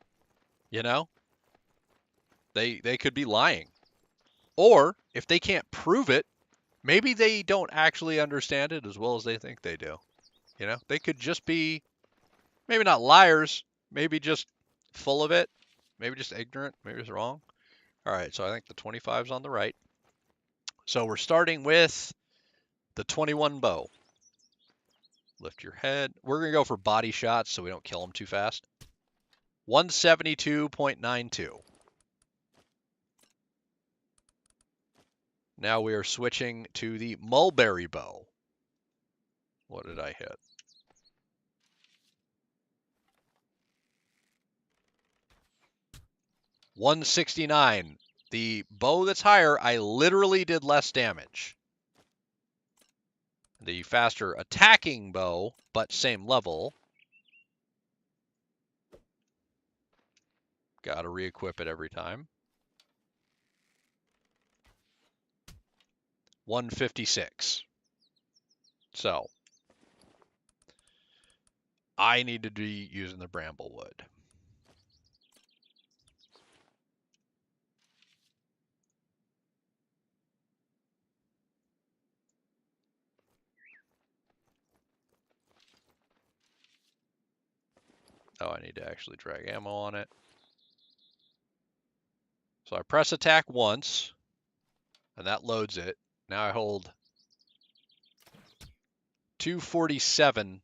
You know? They could be lying. Or, if they can't prove it, maybe they don't actually understand it as well as they think they do. You know? They could just be, maybe not liars, maybe just full of it, maybe just ignorant, maybe it's wrong. All right, so I think the 25's on the right. So we're starting with the 21 bow. Lift your head. We're going to go for body shots so we don't kill them too fast. 172.92. Now we are switching to the mulberry bow. What did I hit? $169. The bow that's higher, I literally did less damage. The faster attacking bow, but same level. Gotta re-equip it every time. 156. So, I need to be using the Bramblewood. Oh, I need to actually drag ammo on it. So I press attack once, and that loads it. Now I hold 247.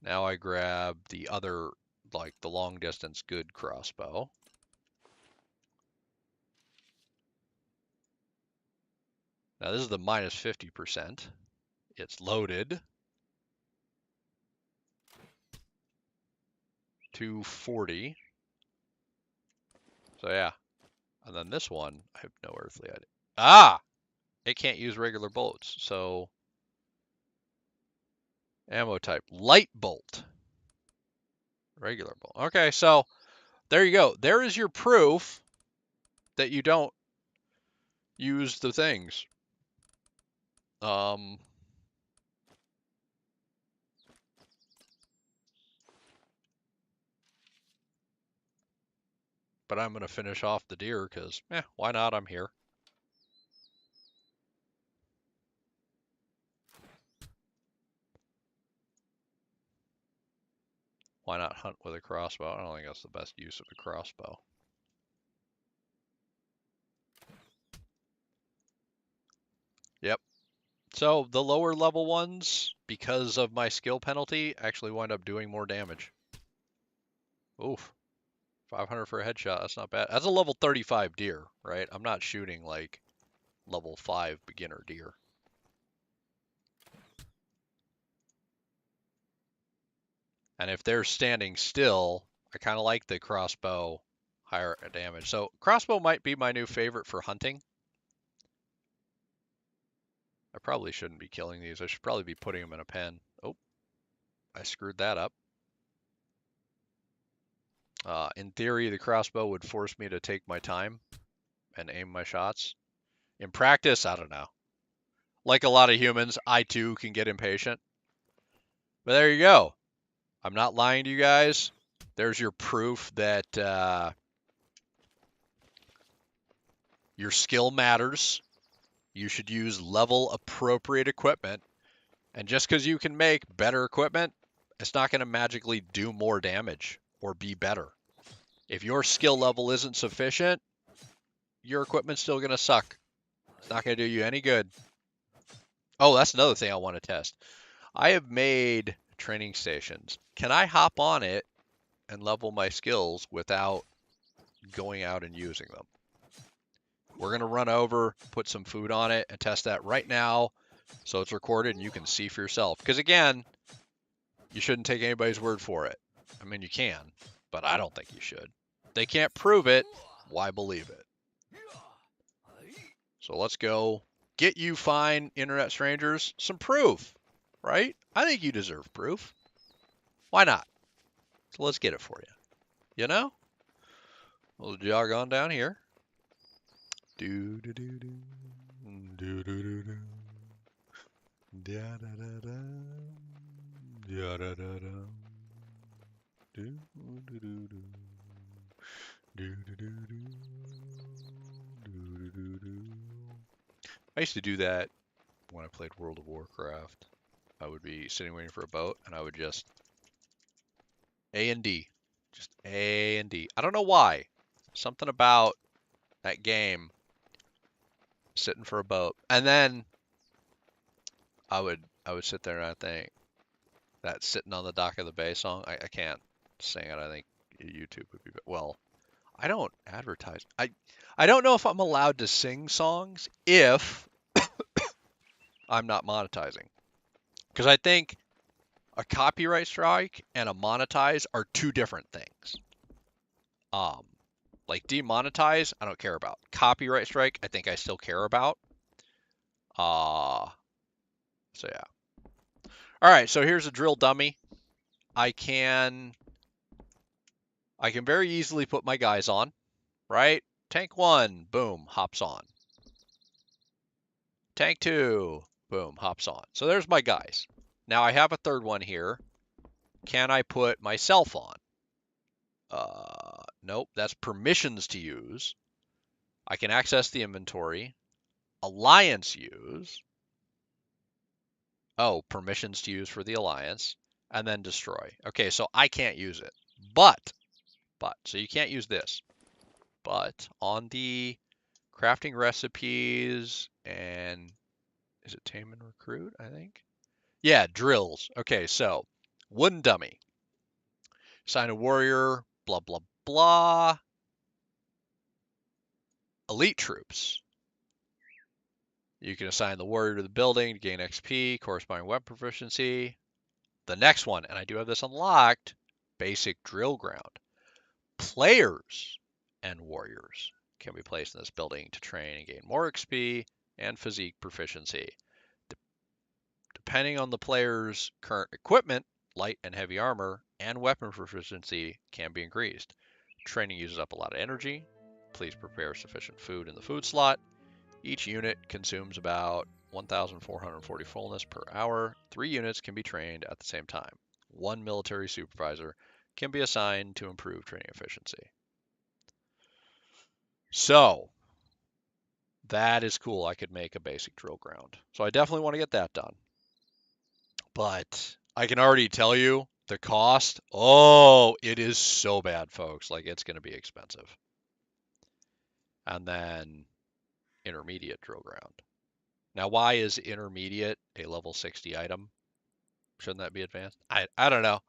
Now I grab the other, like the long distance good crossbow. Now this is the minus 50%. It's loaded. 240. So yeah. And then this one, I have no earthly idea. Ah! It can't use regular bullets. So ammo type, light bolt. Regular bolt. Okay, so there you go. There is your proof that you don't use the things. Um, but I'm going to finish off the deer because, why not? I'm here. Why not hunt with a crossbow? I don't think that's the best use of a crossbow. Yep. So the lower level ones, because of my skill penalty, actually wind up doing more damage. Oof. 500 for a headshot, that's not bad. That's a level 35 deer, right? I'm not shooting like level 5 beginner deer. And if they're standing still, I kind of like the crossbow higher damage. So crossbow might be my new favorite for hunting. I probably shouldn't be killing these. I should probably be putting them in a pen. Oh, I screwed that up. In theory, the crossbow would force me to take my time and aim my shots. In practice, I don't know. Like a lot of humans, I too can get impatient. But there you go. I'm not lying to you guys. There's your proof that your skill matters. You should use level appropriate equipment. And just because you can make better equipment, it's not going to magically do more damage or be better. If your skill level isn't sufficient, your equipment's still going to suck. It's not going to do you any good. Oh, that's another thing I want to test. I have made training stations. Can I hop on it and level my skills without going out and using them? We're going to run over, put some food on it, and test that right now so it's recorded and you can see for yourself. Because again, you shouldn't take anybody's word for it. I mean, you can, but I don't think you should. They can't prove it. Why believe it? So let's go get you fine internet strangers some proof, right? I think you deserve proof. Why not? So let's get it for you. You know? We'll jog on down here. Do do do do do do do do. Da da da da. Da da da da. Do do do do. Do do do do. Do do do. I used to do that when I played World of Warcraft. I would be sitting waiting for a boat, and I would just A and D, just A and D. I don't know why. Something about that game, sitting for a boat, and then I would sit there and I think that "Sitting on the Dock of the Bay" song. I can't sing it. I think YouTube would be well. I don't advertise. I don't know if I'm allowed to sing songs if I'm not monetizing, because I think a copyright strike and a monetize are two different things. Like demonetize, I don't care about. Copyright strike, I think I still care about. So yeah. All right, so here's a drill dummy. I can very easily put my guys on, right? Tank 1, boom, hops on. Tank 2, boom, hops on. So there's my guys. Now I have a third one here. Can I put myself on? Nope, that's permissions to use. I can access the inventory. Alliance use. Oh, permissions to use for the alliance. And then destroy. Okay, so I can't use it. But, so you can't use this. But on the crafting recipes and is it tame and recruit, I think? Yeah, drills. Okay, so wooden dummy. Assign a warrior, blah, blah, blah. Elite troops. You can assign the warrior to the building to gain XP, corresponding weapon proficiency. The next one, and I do have this unlocked, basic drill ground. Players and warriors can be placed in this building to train and gain more XP and physique proficiency. Depending on the player's current equipment, light and heavy armor, and weapon proficiency can be increased. Training uses up a lot of energy. Please prepare sufficient food in the food slot. Each unit consumes about 1,440 fullness per hour. 3 units can be trained at the same time. 1 military supervisor can be assigned to improve training efficiency. So that is cool. I could make a basic drill ground. So I definitely want to get that done. But I can already tell you the cost. Oh, it is so bad, folks. Like, it's going to be expensive. And then intermediate drill ground. Now, why is intermediate a level 60 item? Shouldn't that be advanced? I don't know.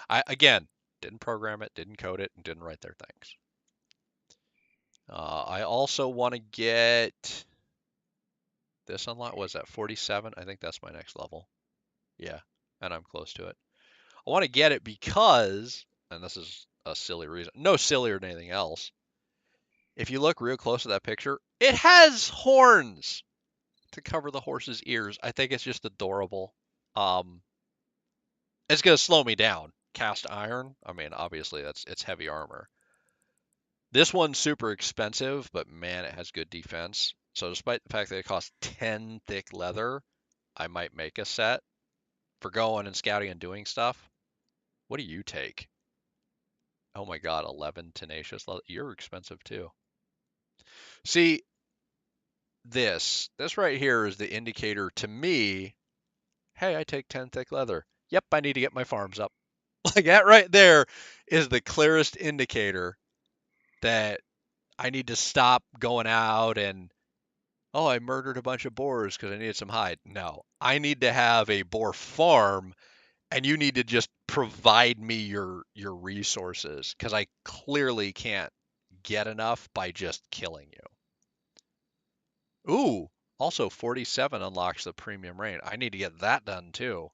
Again, didn't program it, didn't code it, and didn't write their things. I also want to get this unlock. Was that 47? I think that's my next level. Yeah, and I'm close to it. I want to get it because, and this is a silly reason, no sillier than anything else. If you look real close at that picture, it has horns to cover the horse's ears. I think it's just adorable. It's gonna slow me down. Cast iron. I mean, obviously it's heavy armor. This one's super expensive, but man, it has good defense. So despite the fact that it costs 10 thick leather, I might make a set for going and scouting and doing stuff. What do you take? Oh my god, 11 tenacious leather. You're expensive too. See, this right here is the indicator to me. Hey, I take 10 thick leather. Yep, I need to get my farms up. Like that right there is the clearest indicator that I need to stop going out and, oh, I murdered a bunch of boars because I needed some hide. No, I need to have a boar farm, and you need to just provide me your resources because I clearly can't get enough by just killing you. Ooh, also 47 unlocks the premium rain. I need to get that done too.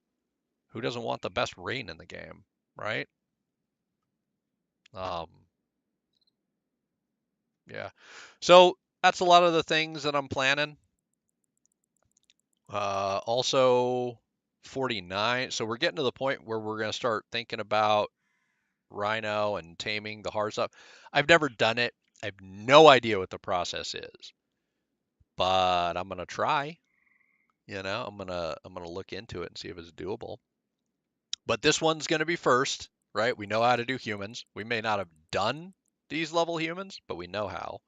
Who doesn't want the best rain in the game, right? Um, yeah. So that's a lot of the things that I'm planning. Also 49. So we're getting to the point where we're going to start thinking about rhino and taming the hard stuff. I've never done it. I have no idea what the process is, but I'm going to try. I'm going to look into it and see if it's doable. But this one's going to be first, right? We know how to do humans. We may not have done these level humans, but we know how.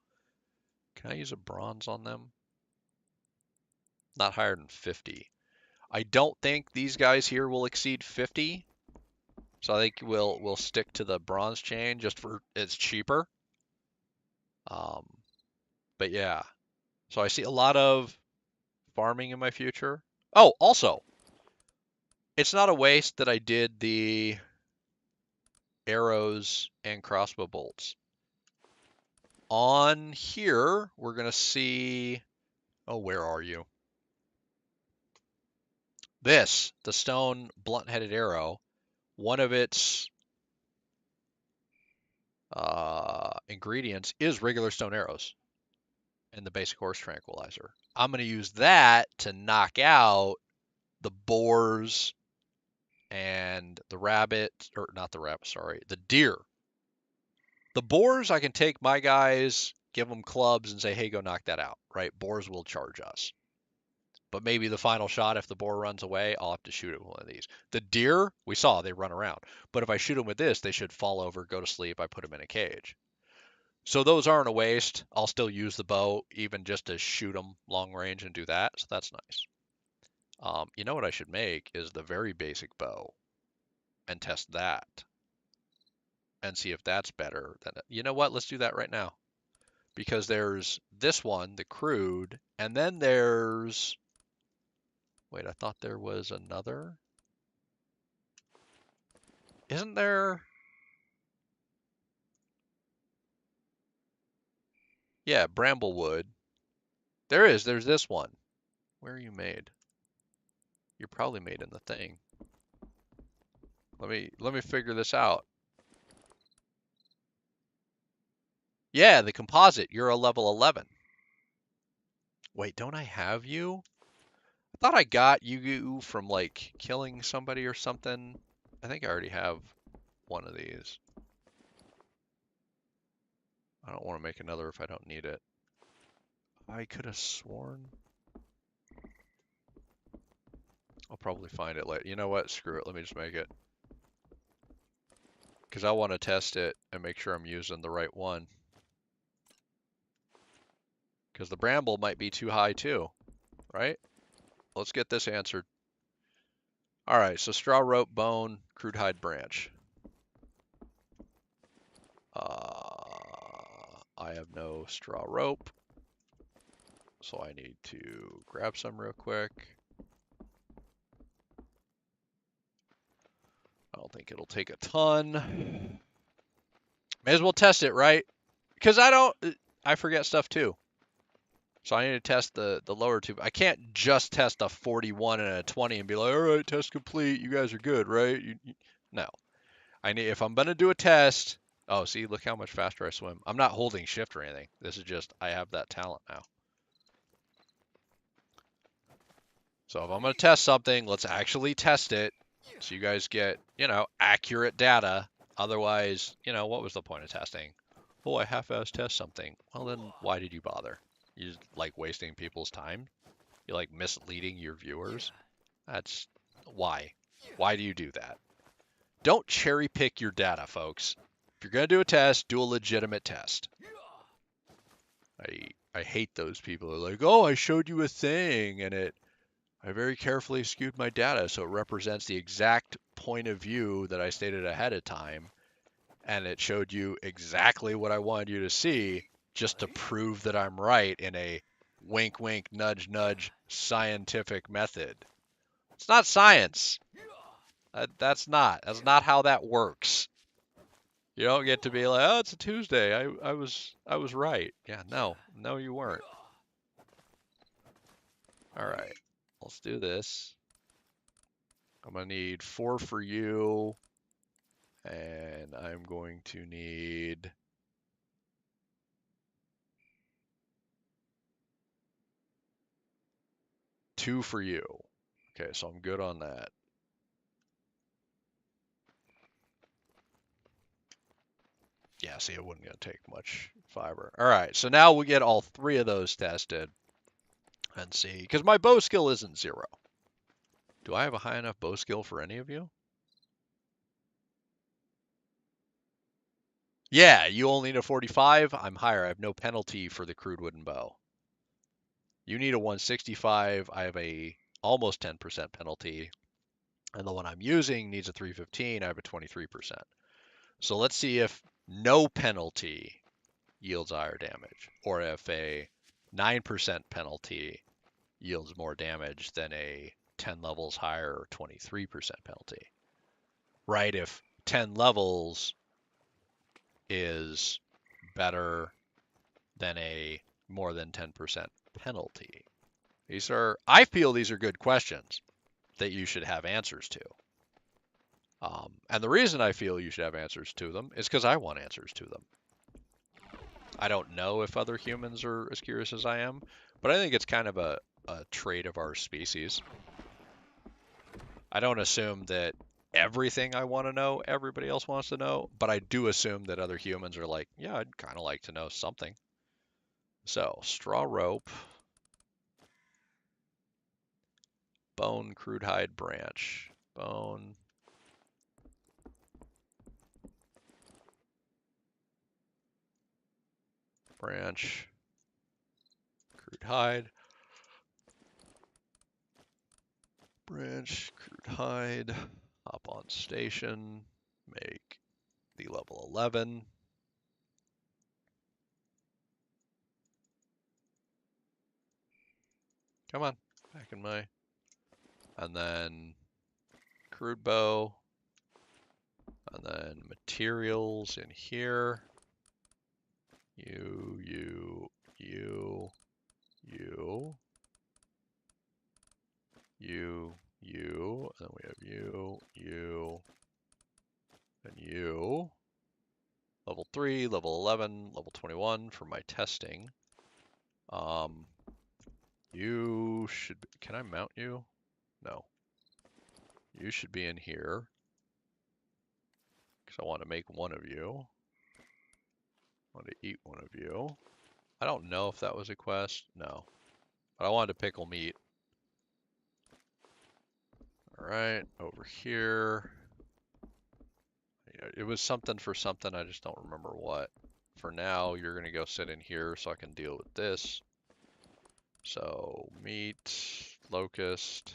Can I use a bronze on them? Not higher than 50. I don't think these guys here will exceed 50. So I think we'll stick to the bronze chain just for it's cheaper. Um, but yeah, so I see a lot of farming in my future. Oh, also, it's not a waste that I did the arrows and crossbow bolts. On here, we're gonna see. Oh, where are you? This, the stone blunt-headed arrow. One of its ingredients is regular stone arrows and the basic horse tranquilizer. I'm going to use that to knock out the boars and the rabbit, or not the rabbit, sorry, the deer. The boars, I can take my guys, give them clubs, and say, hey, go knock that out, right? Boars will charge us. But maybe the final shot, if the boar runs away, I'll have to shoot it with one of these. The deer, we saw, they run around. But if I shoot them with this, they should fall over, go to sleep. I put them in a cage. So those aren't a waste. I'll still use the bow, even just to shoot them long range and do that. So that's nice. You know what I should make is the very basic bow and test that and see if that's better than it. You know what? Let's do that right now. Because there's this one, the crude, and then there's, wait, I thought there was another. Isn't there? Yeah, Bramblewood. There is. There's this one. Where are you made? You're probably made in the thing. Let me figure this out. Yeah, the composite. You're a level 11. Wait, don't I have you? I thought I got you from like killing somebody or something. I think I already have one of these. I don't want to make another if I don't need it. I could have sworn. probably find it later. You know what? Screw it. Let me just make it. Because I want to test it and make sure I'm using the right one. Because the bramble might be too high too, right? Let's get this answered. All right, so straw rope, bone, crude hide, branch. I have no straw rope, so I need to grab some real quick. I don't think it'll take a ton. May as well test it, right? Because I forget stuff too. So I need to test the lower two. I can't just test a 41 and a 20 and be like, all right, test complete. You guys are good, right? No. If I'm going to do a test, oh, see, look how much faster I swim. I'm not holding shift or anything. This is just, I have that talent now. So if I'm going to test something, let's actually test it so you guys get, accurate data. Otherwise, what was the point of testing? Oh, I half-ass test something. Well, then why did you bother? You just like wasting people's time? You like misleading your viewers? That's why. Why do you do that? Don't cherry pick your data, folks. If you're going to do a test, do a legitimate test. I hate those people who are like, oh, I showed you a thing and I very carefully skewed my data so it represents the exact point of view that I stated ahead of time, and it showed you exactly what I wanted you to see just to prove that I'm right in a wink, wink, nudge, nudge scientific method. It's not science. That's not how that works. You don't get to be like, oh, it's a Tuesday. I was right. Yeah, no, you weren't. All right, let's do this. I'm gonna need 4 for you, and I'm going to need 2 for you. Okay, so I'm good on that. Yeah, see, it wasn't gonna take much fiber. All right, so now we get all 3 of those tested and see, because my bow skill isn't 0. Do I have a high enough bow skill for any of you? Yeah, you only need a 45. I'm higher. I have no penalty for the crude wooden bow. You need a 165. I have a almost 10% penalty. And the one I'm using needs a 315. I have a 23%. So let's see if no penalty yields higher damage, or if a 9% penalty yields more damage than a 10 levels higher or 23% penalty. Right? If 10 levels is better than a more than 10% penalty. I feel these are good questions that you should have answers to. And the reason I feel you should have answers to them is because I want answers to them. I don't know if other humans are as curious as I am, but I think it's kind of a trait of our species. I don't assume that everything I want to know, everybody else wants to know, but I do assume that other humans are like, yeah, I'd kind of like to know something. So, straw rope, bone, crude hide, branch, bone, branch, crude hide, branch, crude hide, hop on station, make the level 11. Come on, back in my, and then crude bow, and then materials in here. You, you, you, you, you, you, and then we have you, you, and you. Level 3, level 11, level 21 for my testing. You should, can I mount you? No. You should be in here. Because I want to make one of you. I want to eat one of you. I don't know if that was a quest. No. But I wanted to pickle meat. All right, over here. It was something for something, I just don't remember what. For now, you're gonna go sit in here so I can deal with this. So, meat, locust.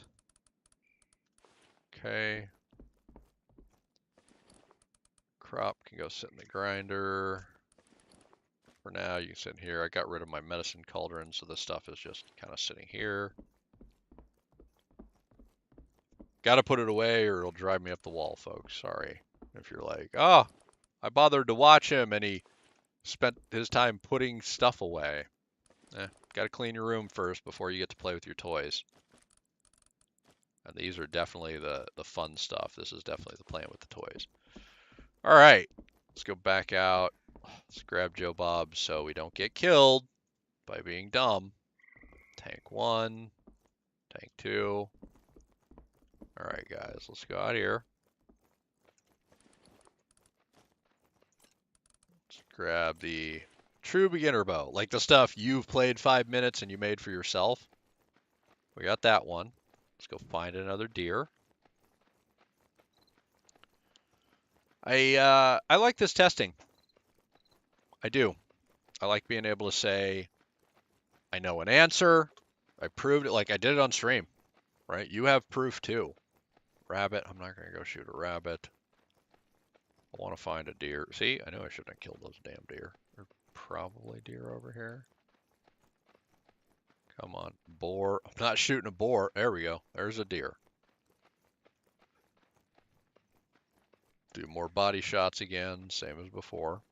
Okay. Crop can go sit in the grinder. For now, you can sit in here. I got rid of my medicine cauldron, so this stuff is just kind of sitting here. Got to put it away or it'll drive me up the wall, folks. Sorry. If you're like, oh, I bothered to watch him and he spent his time putting stuff away. Got to clean your room first before you get to play with your toys. And these are definitely the fun stuff. This is definitely the playing with the toys. All right, let's go back out. Let's grab Joe Bob so we don't get killed by being dumb. Tank 1, tank 2. All right, guys, let's go out here. Let's grab the true beginner bow, like the stuff you've played 5 minutes and you made for yourself. We got that one. Let's go find another deer. I like this testing. I do. I like being able to say, I know an answer. I proved it, like I did it on stream, right? You have proof too. Rabbit, I'm not going to go shoot a rabbit. I want to find a deer. See, I knew I shouldn't have killed those damn deer. There's probably deer over here. Come on, boar. I'm not shooting a boar. There we go. There's a deer. Do more body shots again, same as before.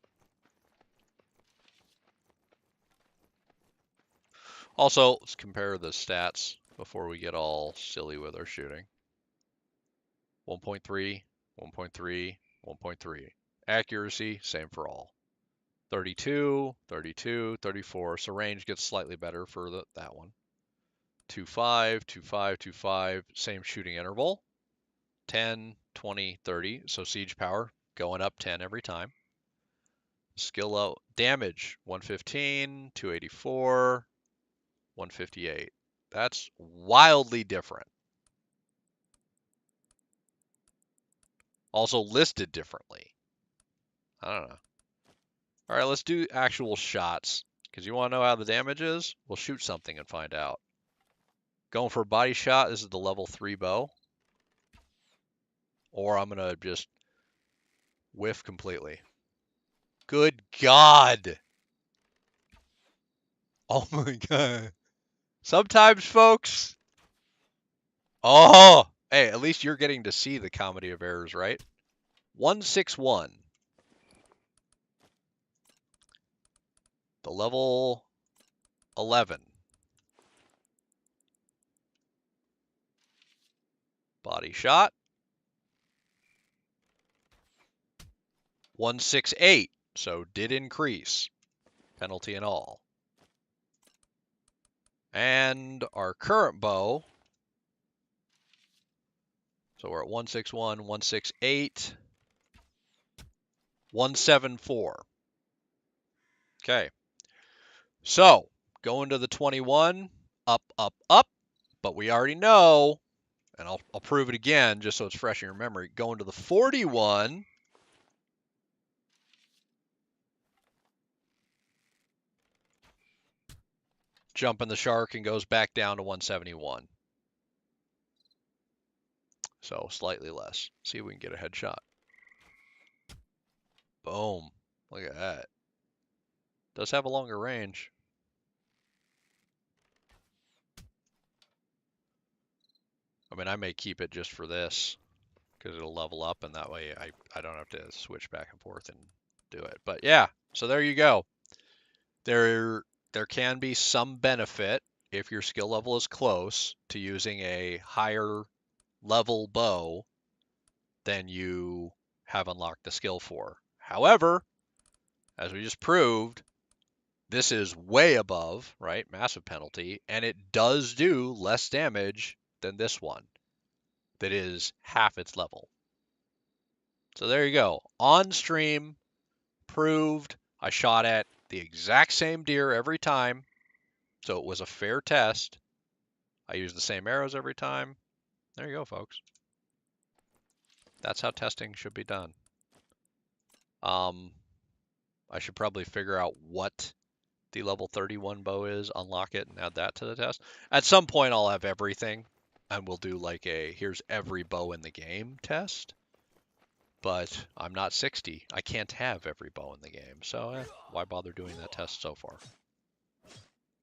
Also, let's compare the stats before we get all silly with our shooting. 1.3, 1.3, 1.3. Accuracy, same for all. 32, 32, 34. So range gets slightly better for that one. 2.5, 2.5, 2.5. Same shooting interval. 10, 20, 30. So siege power going up 10 every time. Skill low. Damage 115, 284, 158. That's wildly different. Also listed differently. I don't know. All right, let's do actual shots. Because you want to know how the damage is? We'll shoot something and find out. Going for a body shot. This is the level 3 bow. Or I'm going to just whiff completely. Good God. Oh my God. Sometimes, folks. Oh, hey, at least you're getting to see the comedy of errors, right? 161. The level 11. Body shot. 168. So did increase. Penalty and all. And our current bow. So we're at 161, 168, 174. Okay. So going to the 21, up, up, up. But we already know, and I'll prove it again just so it's fresh in your memory. Going to the 41. Jumping the shark and goes back down to 171. So slightly less. See if we can get a headshot. Boom. Look at that. Does have a longer range. I mean, I may keep it just for this because it'll level up and that way I don't have to switch back and forth and do it. But yeah, so there you go. There can be some benefit if your skill level is close to using a higher level bow than you have unlocked the skill for. However, as we just proved, this is way above, right? Massive penalty, and it does do less damage than this one that is half its level. So there you go. On stream, proved. I shot at the exact same deer every time, so it was a fair test. I used the same arrows every time. There you go, folks. That's how testing should be done. I should probably figure out what the level 31 bow is, unlock it, and add that to the test. At some point, I'll have everything, and we'll do like a here's every bow in the game test. But I'm not 60. I can't have every bow in the game, so why bother doing that test so far?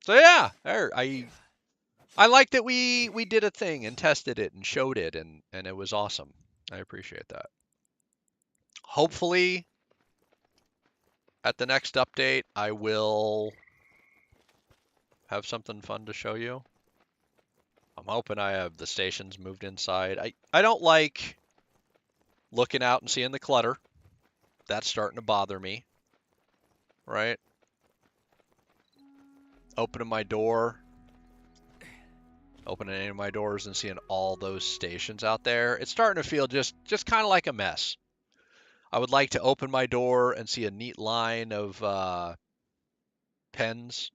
So yeah, I like that we did a thing and tested it and showed it, and it was awesome. I appreciate that. Hopefully, at the next update, I will have something fun to show you. I'm hoping I have the stations moved inside. I don't like looking out and seeing the clutter. That's starting to bother me, right? Opening my door, opening any of my doors and seeing all those stations out there. It's starting to feel just kind of like a mess. I would like to open my door and see a neat line of pens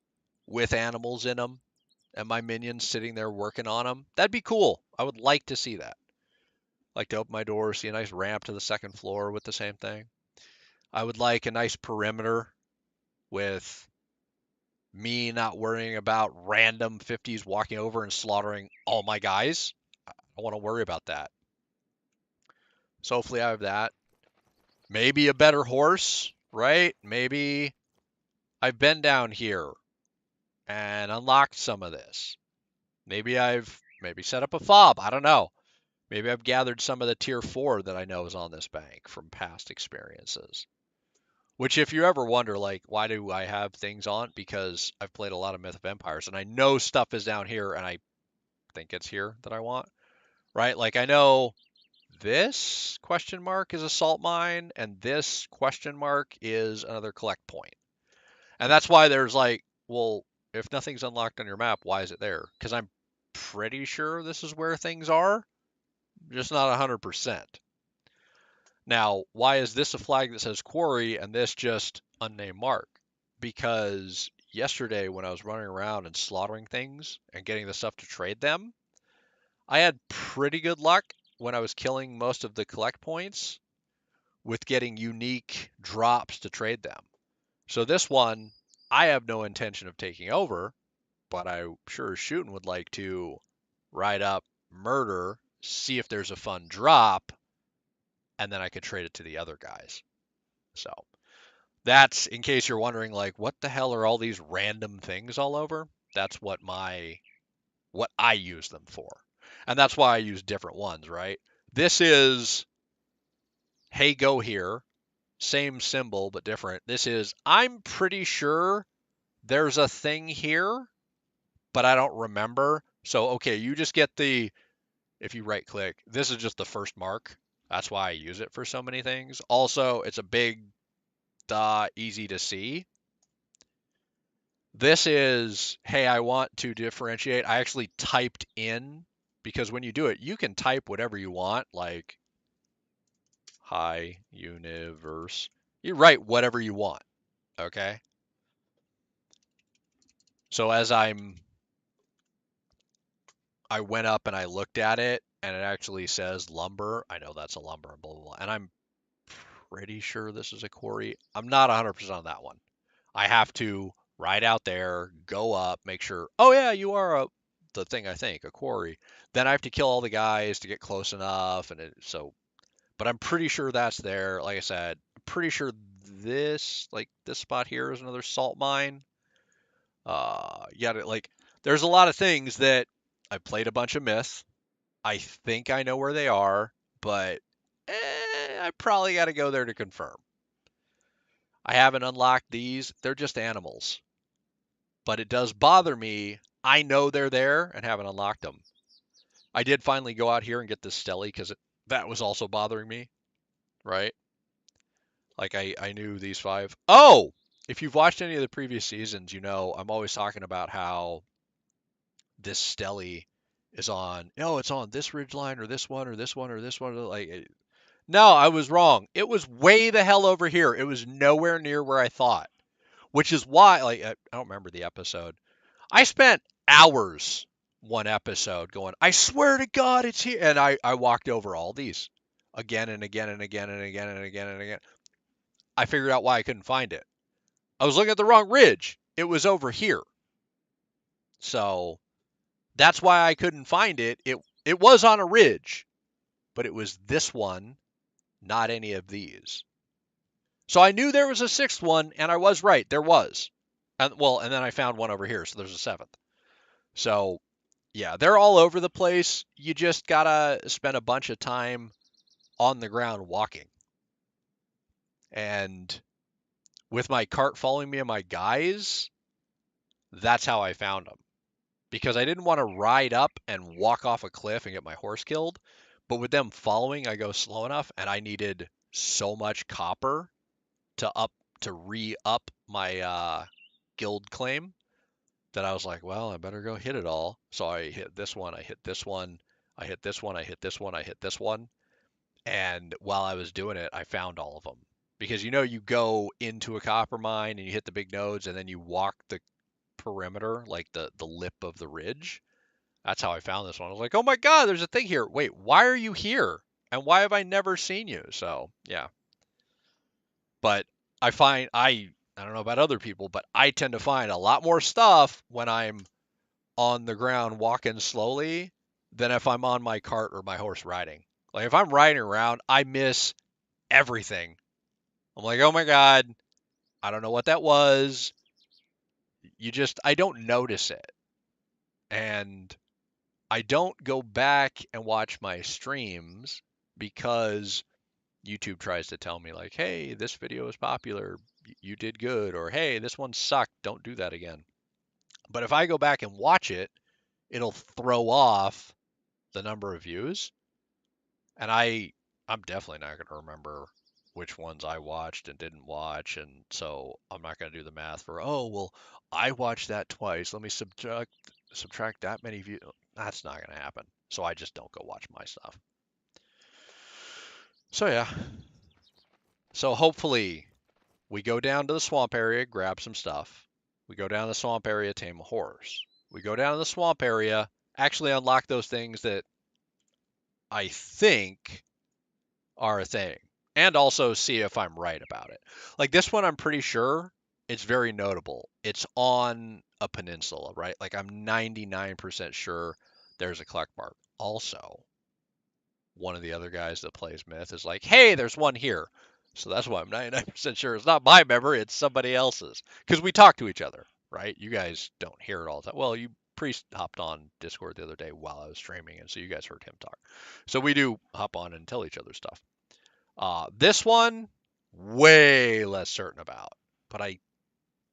with animals in them and my minions sitting there working on them. That'd be cool. I would like to see that. Like to open my door, see a nice ramp to the second floor with the same thing. I would like a nice perimeter with me not worrying about random 50s walking over and slaughtering all my guys. I don't want to worry about that. So hopefully I have that. Maybe a better horse, right? Maybe I've been down here and unlocked some of this. Maybe I've set up a fob. I don't know. Maybe I've gathered some of the tier 4 that I know is on this bank from past experiences. Which, if you ever wonder, like, why do I have things on? Because I've played a lot of Myth of Empires, and I know stuff is down here, and I think it's here that I want, right? Like, I know this question mark is a salt mine, and this question mark is another collect point. And that's why there's like, well, if nothing's unlocked on your map, why is it there? Because I'm pretty sure this is where things are, just not 100%. Now, why is this a flag that says quarry and this just unnamed mark? Because yesterday when I was running around and slaughtering things and getting the stuff to trade them, I had pretty good luck when I was killing most of the collect points with getting unique drops to trade them. So this one, I have no intention of taking over, but I sure as shooting would like to ride up, murder, see if there's a fun drop, and then I could trade it to the other guys. So that's in case you're wondering, like, what the hell are all these random things all over? That's what I use them for. And that's why I use different ones, right? This is, hey, go here. Same symbol, but different. This is, I'm pretty sure there's a thing here, but I don't remember. So, okay, you just get if you right click, this is just the first mark. That's why I use it for so many things. Also, it's a big, easy to see. This is, hey, I want to differentiate. I actually typed in, because when you do it, you can type whatever you want, like hi universe. You write whatever you want, okay? So as I went up and I looked at it, and it actually says lumber. I know that's a lumber and blah, blah, blah. And I'm pretty sure this is a quarry. I'm not 100% on that one. I have to ride out there, go up, make sure, oh yeah, you are the thing I think, a quarry. Then I have to kill all the guys to get close enough, and but I'm pretty sure that's there. Like I said, I'm pretty sure this spot here is another salt mine. Like, there's a lot of things that I played a bunch of Myth. I think I know where they are, but I probably got to go there to confirm. I haven't unlocked these. They're just animals. But it does bother me. I know they're there and haven't unlocked them. I did finally go out here and get this Stelly because that was also bothering me, right? Like I knew these 5. Oh, if you've watched any of the previous seasons, you know I'm always talking about how this Stelly is on. No, it's on this ridge line or this one or this one or this one. Like, no, I was wrong. It was way the hell over here. It was nowhere near where I thought, which is why, like, I don't remember the episode. I spent hours one episode going, I swear to God, it's here. And I walked over all these. again and again and again and again and again and again. I figured out why I couldn't find it. I was looking at the wrong ridge. It was over here. So that's why I couldn't find it. It was on a ridge, but it was this one, not any of these. So I knew there was a sixth one, and I was right. There was. And then I found one over here, so there's a seventh. So yeah, they're all over the place. You just gotta spend a bunch of time on the ground walking. And with my cart following me and my guys, that's how I found them. Because I didn't want to ride up and walk off a cliff and get my horse killed. But with them following, I go slow enough, and I needed so much copper to re-up my guild claim that I was like, well, I better go hit it all. So I hit this one, I hit this one, I hit this one, I hit this one, I hit this one. And while I was doing it, I found all of them. Because you go into a copper mine and you hit the big nodes and then you walk the perimeter, like the lip of the ridge. That's how I found this one. I was like, oh my God, there's a thing here. Wait, why are you here? And why have I never seen you? So yeah. But I don't know about other people, but I tend to find a lot more stuff when I'm on the ground walking slowly than if I'm on my cart or my horse riding. Like if I'm riding around, I miss everything. I'm like, oh my God, I don't know what that was. I don't notice it. And I don't go back and watch my streams because YouTube tries to tell me, like, hey, this video is popular. You did good. Or hey, this one sucked. Don't do that again. But if I go back and watch it, it'll throw off the number of views. And I'm definitely not going to remember which ones I watched and didn't watch. And so I'm not going to do the math for, oh, well, I watched that twice. Let me subtract that many views. That's not going to happen. So I just don't go watch my stuff. So yeah. So hopefully we go down to the swamp area, grab some stuff. We go down to the swamp area, tame a horse. We go down to the swamp area, actually unlock those things that I think are a thing, and also see if I'm right about it. Like this one, I'm pretty sure it's very notable. It's on a peninsula, right? Like I'm 99% sure there's a collect mark. Also, one of the other guys that plays Myth is like, hey, there's one here. So that's why I'm 99% sure it's not my memory, it's somebody else's. Because we talk to each other, right? You guys don't hear it all the time. Well, Priest hopped on Discord the other day while I was streaming, and so you guys heard him talk. So we do hop on and tell each other stuff. This one, way less certain about, but I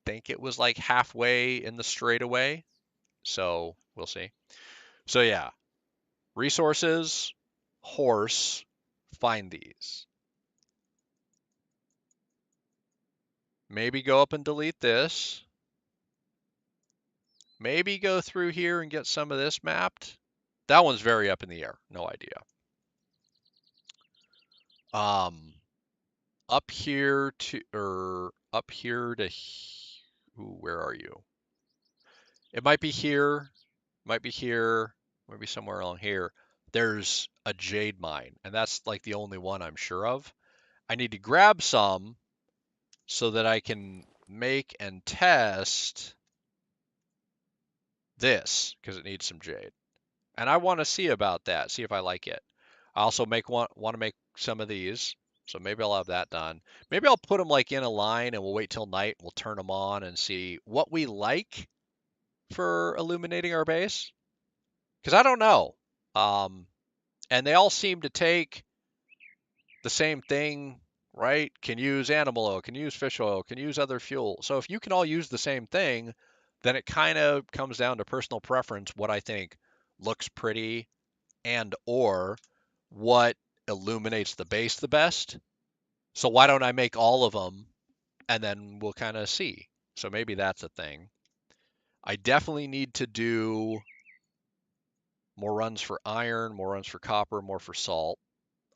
think it was like halfway in the straightaway. So we'll see. So yeah, resources, horse, find these. Maybe go up and delete this. Maybe go through here and get some of this mapped. That one's very up in the air. No idea. Up here to, ooh, where are you? It might be here, might be here, might be somewhere along here. There's a jade mine, and that's like the only one I'm sure of. I need to grab some so that I can make and test this because it needs some jade. And I want to see about that, see if I like it. I also want to make some of these, so maybe I'll have that done. Maybe I'll put them like in a line and we'll wait till night. We'll turn them on and see what we like for illuminating our base. Because I don't know. And they all seem to take the same thing, right? Can use animal oil, can use fish oil, can use other fuel. So if you can all use the same thing, then it kind of comes down to personal preference, what I think looks pretty and or what illuminates the base the best. So why don't I make all of them and then we'll kind of see. So maybe that's a thing. I definitely need to do more runs for iron, more runs for copper, more for salt.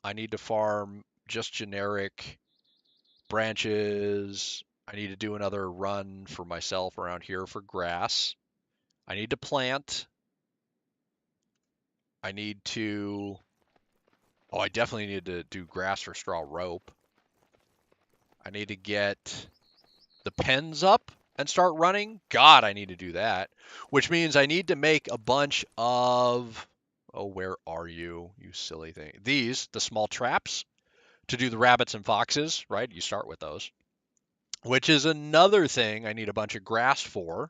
I need to farm just generic branches. I need to do another run for myself around here for grass. I need to plant. I need to Oh, I definitely need to do grass or straw rope. I need to get the pens up and start running. God, I need to do that. Which means I need to make a bunch of. Oh, where are you, you silly thing? These, the small traps to do the rabbits and foxes, right? You start with those, which is another thing I need a bunch of grass for,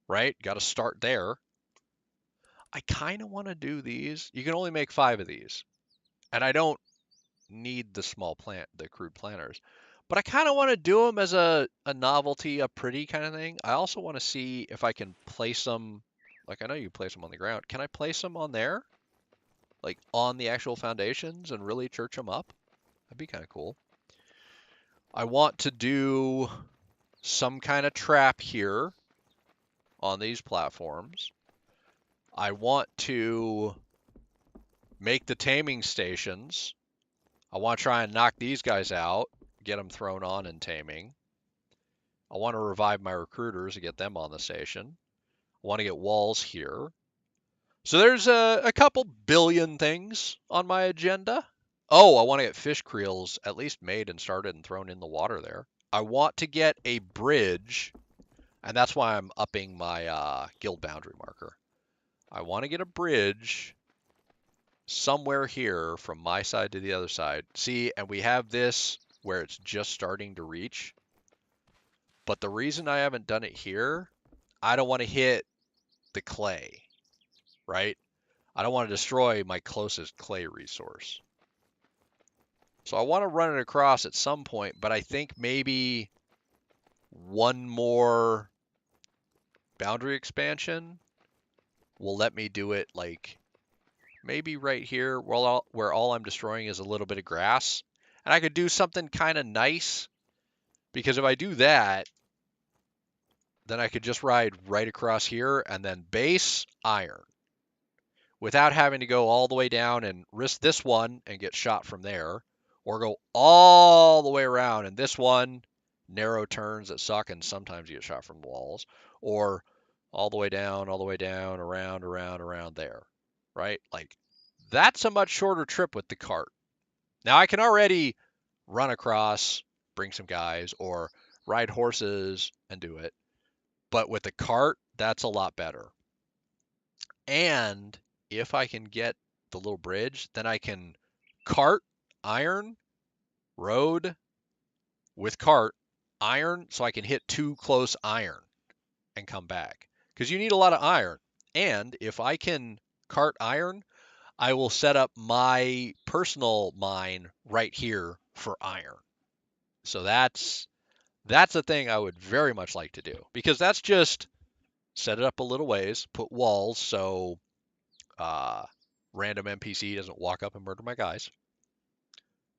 right? Got to start there. I kind of want to do these. You can only make 5 of these, and I don't need the small plant, the crude planters. But I kind of want to do them as a novelty, a pretty kind of thing. I also want to see if I can place them, like I know you place them on the ground. Can I place them on there? Like on the actual foundations and really church them up? That'd be kind of cool. I want to do some kind of trap here on these platforms. I want to make the taming stations. I want to try and knock these guys out, get them thrown on and taming. I want to revive my recruiters and get them on the station. I want to get walls here. So there's a couple billion things on my agenda. Oh, I want to get fish creels at least made and started and thrown in the water there. I want to get a bridge, and that's why I'm upping my guild boundary marker. I want to get a bridge somewhere here from my side to the other side. See, and we have this where it's just starting to reach. But the reason I haven't done it here, I don't want to hit the clay, right? I don't want to destroy my closest clay resource. So I want to run it across at some point, but I think maybe one more boundary expansion will let me do it like maybe right here where all I'm destroying is a little bit of grass. And I could do something kind of nice because if I do that, then I could just ride right across here and then base iron without having to go all the way down and risk this one and get shot from there, or go all the way around and this one, narrow turns that suck and sometimes you get shot from the walls, or all the way down, around there, right? Like, that's a much shorter trip with the cart. Now I can already run across, bring some guys, or ride horses and do it, but with the cart, that's a lot better. And if I can get the little bridge, then I can cart, iron, road with cart, iron, so I can hit 2 close iron and come back. Because you need a lot of iron. And if I can cart iron, I will set up my personal mine right here for iron. So that's a thing I would very much like to do. Because that's just set it up a little ways, put walls so random NPC doesn't walk up and murder my guys.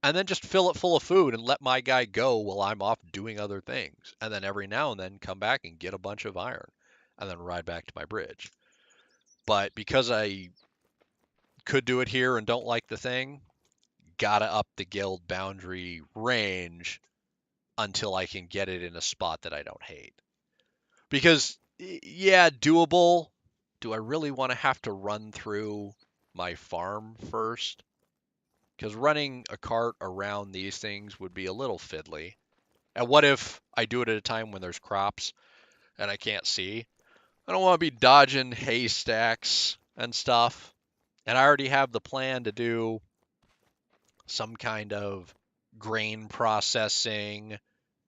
And then just fill it full of food and let my guy go while I'm off doing other things. And then every now and then come back and get a bunch of iron and then ride back to my bridge. But because I could do it here and don't like the thing, gotta up the guild boundary range until I can get it in a spot that I don't hate. Because, yeah, doable. Do I really want to have to run through my farm first? Because running a cart around these things would be a little fiddly. And what if I do it at a time when there's crops and I can't see? I don't want to be dodging haystacks and stuff. And I already have the plan to do some kind of grain processing,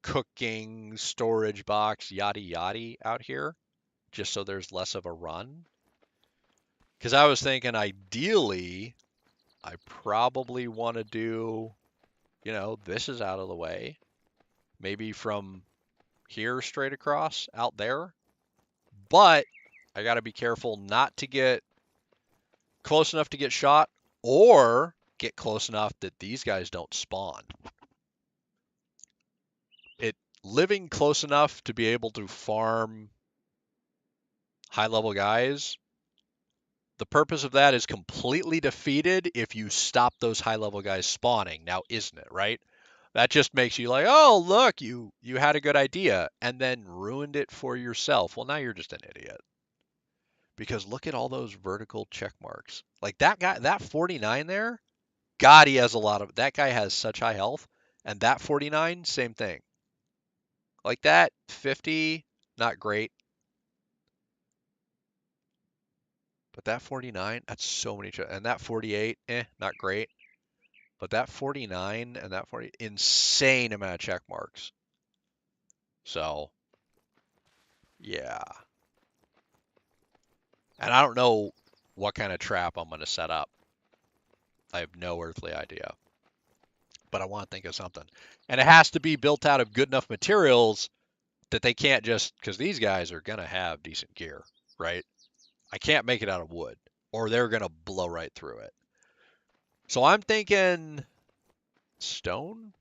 cooking, storage box, yada yada out here, just so there's less of a run. Because I was thinking ideally, I probably want to do, this is out of the way. Maybe from here straight across out there. But I got to be careful not to get close enough to get shot or get close enough that these guys don't spawn. It living close enough to be able to farm high level guys, the purpose of that is completely defeated if you stop those high level guys spawning. Now, isn't it, right? That just makes you like, oh, look, you had a good idea and then ruined it for yourself. Well, now you're just an idiot. Because look at all those vertical check marks. Like that guy, that 49 there, God, he has a lot of, that guy has such high health. And that 49, same thing. Like that 50, not great. But that 49, that's so many. And that 48, not great. But that 49 and that 40, insane amount of check marks. So, yeah. And I don't know what kind of trap I'm going to set up. I have no earthly idea. But I want to think of something. And it has to be built out of good enough materials that they can't just, because these guys are going to have decent gear, right? I can't make it out of wood or they're going to blow right through it. So I'm thinking stone.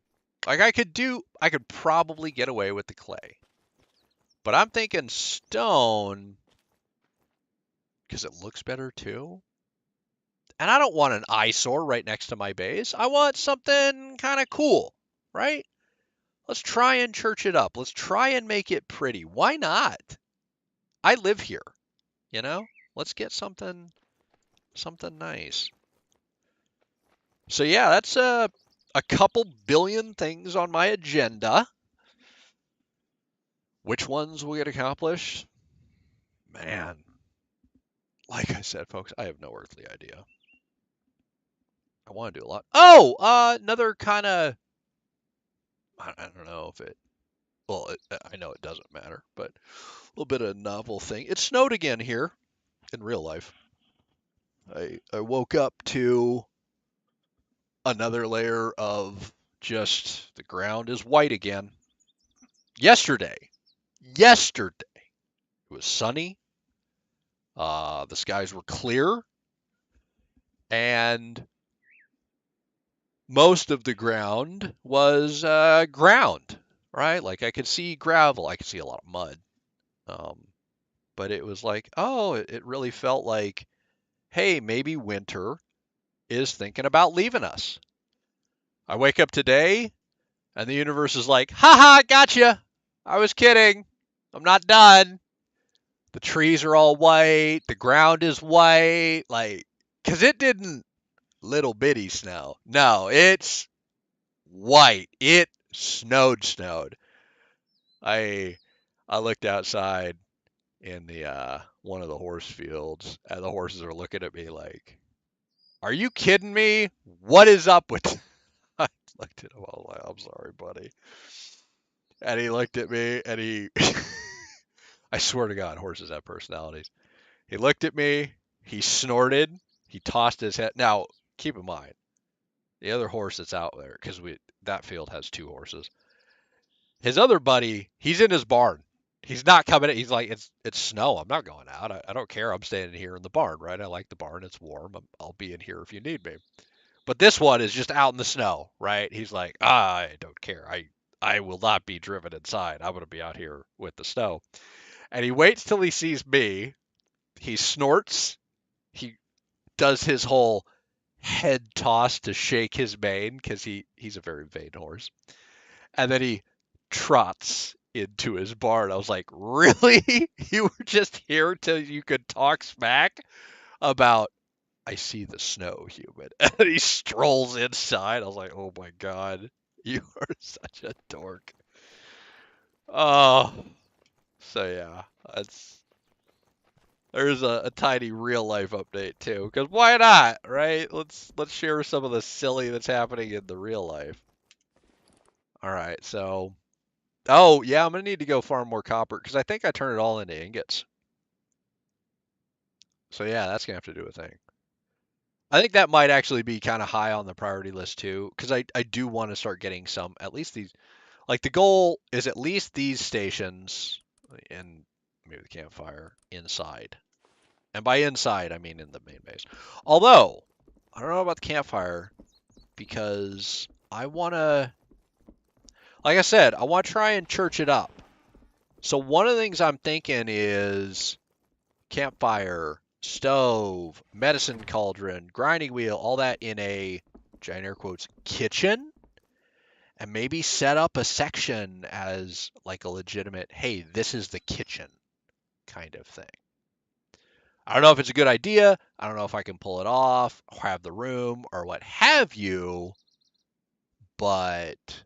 Like I could probably get away with the clay. But I'm thinking stone because it looks better too. And I don't want an eyesore right next to my base. I want something kind of cool, right? Let's try and church it up. Let's try and make it pretty. Why not? I live here, you know? Let's get something nice. So yeah, that's a couple billion things on my agenda. Which ones will get accomplished? Man, like I said, folks, I have no earthly idea. I want to do a lot. Oh, another kind of, I don't know if it, well, I know it doesn't matter, but a little bit of a novel thing. It snowed again here in real life. I woke up to another layer of just the ground is white again. Yesterday, it was sunny. The skies were clear, and most of the ground was ground, right? Like I could see gravel, I could see a lot of mud. But it was like, oh, it really felt like, hey, maybe winter is thinking about leaving us. I wake up today and the universe is like, haha, gotcha. I was kidding. I'm not done. The trees are all white. The ground is white. Like, because it didn't little bitty snow. No, it's white. It snowed. I looked outside in the one of the horse fields and the horses are looking at me like, are you kidding me? What is up with I looked at him, I was like, I'm sorry, buddy. And he looked at me and he I swear to God, horses have personalities. He looked at me, he snorted, he tossed his head. Now, keep in mind, the other horse that's out there, because that field has two horses. His other buddy, he's in his barn. He's not coming in. He's like, it's snow. I'm not going out. I don't care. I'm staying here in the barn, right? I like the barn. It's warm. I'll be in here if you need me. But this one is just out in the snow, right? He's like, I don't care. I will not be driven inside. I'm going to be out here with the snow. And he waits till he sees me. He snorts. He does his whole head toss to shake his mane because he's a very vain horse. And then he trots into his barn. I was like, really? You were just here till you could talk smack about, I see the snow, human. And he strolls inside. I was like, oh my God, you are such a dork. Oh, so yeah, there's a tiny real life update too, because why not, right? Let's share some of the silly that's happening in the real life. All right, so oh yeah, I'm gonna need to go farm more copper because I think I turned it all into ingots. So yeah, that's gonna have to do a thing. I think that might actually be kind of high on the priority list too, because I do want to start getting some, at least these, like the goal is at least these stations and maybe the campfire inside. And by inside, I mean in the main base. Although, I don't know about the campfire because I want to, like I said, I want to try and church it up. So one of the things I'm thinking is campfire, stove, medicine cauldron, grinding wheel, all that in a, giant air quotes, kitchen. And maybe set up a section as like a legitimate, hey, this is the kitchen kind of thing. I don't know if it's a good idea. I don't know if I can pull it off, or have the room, or what have you, but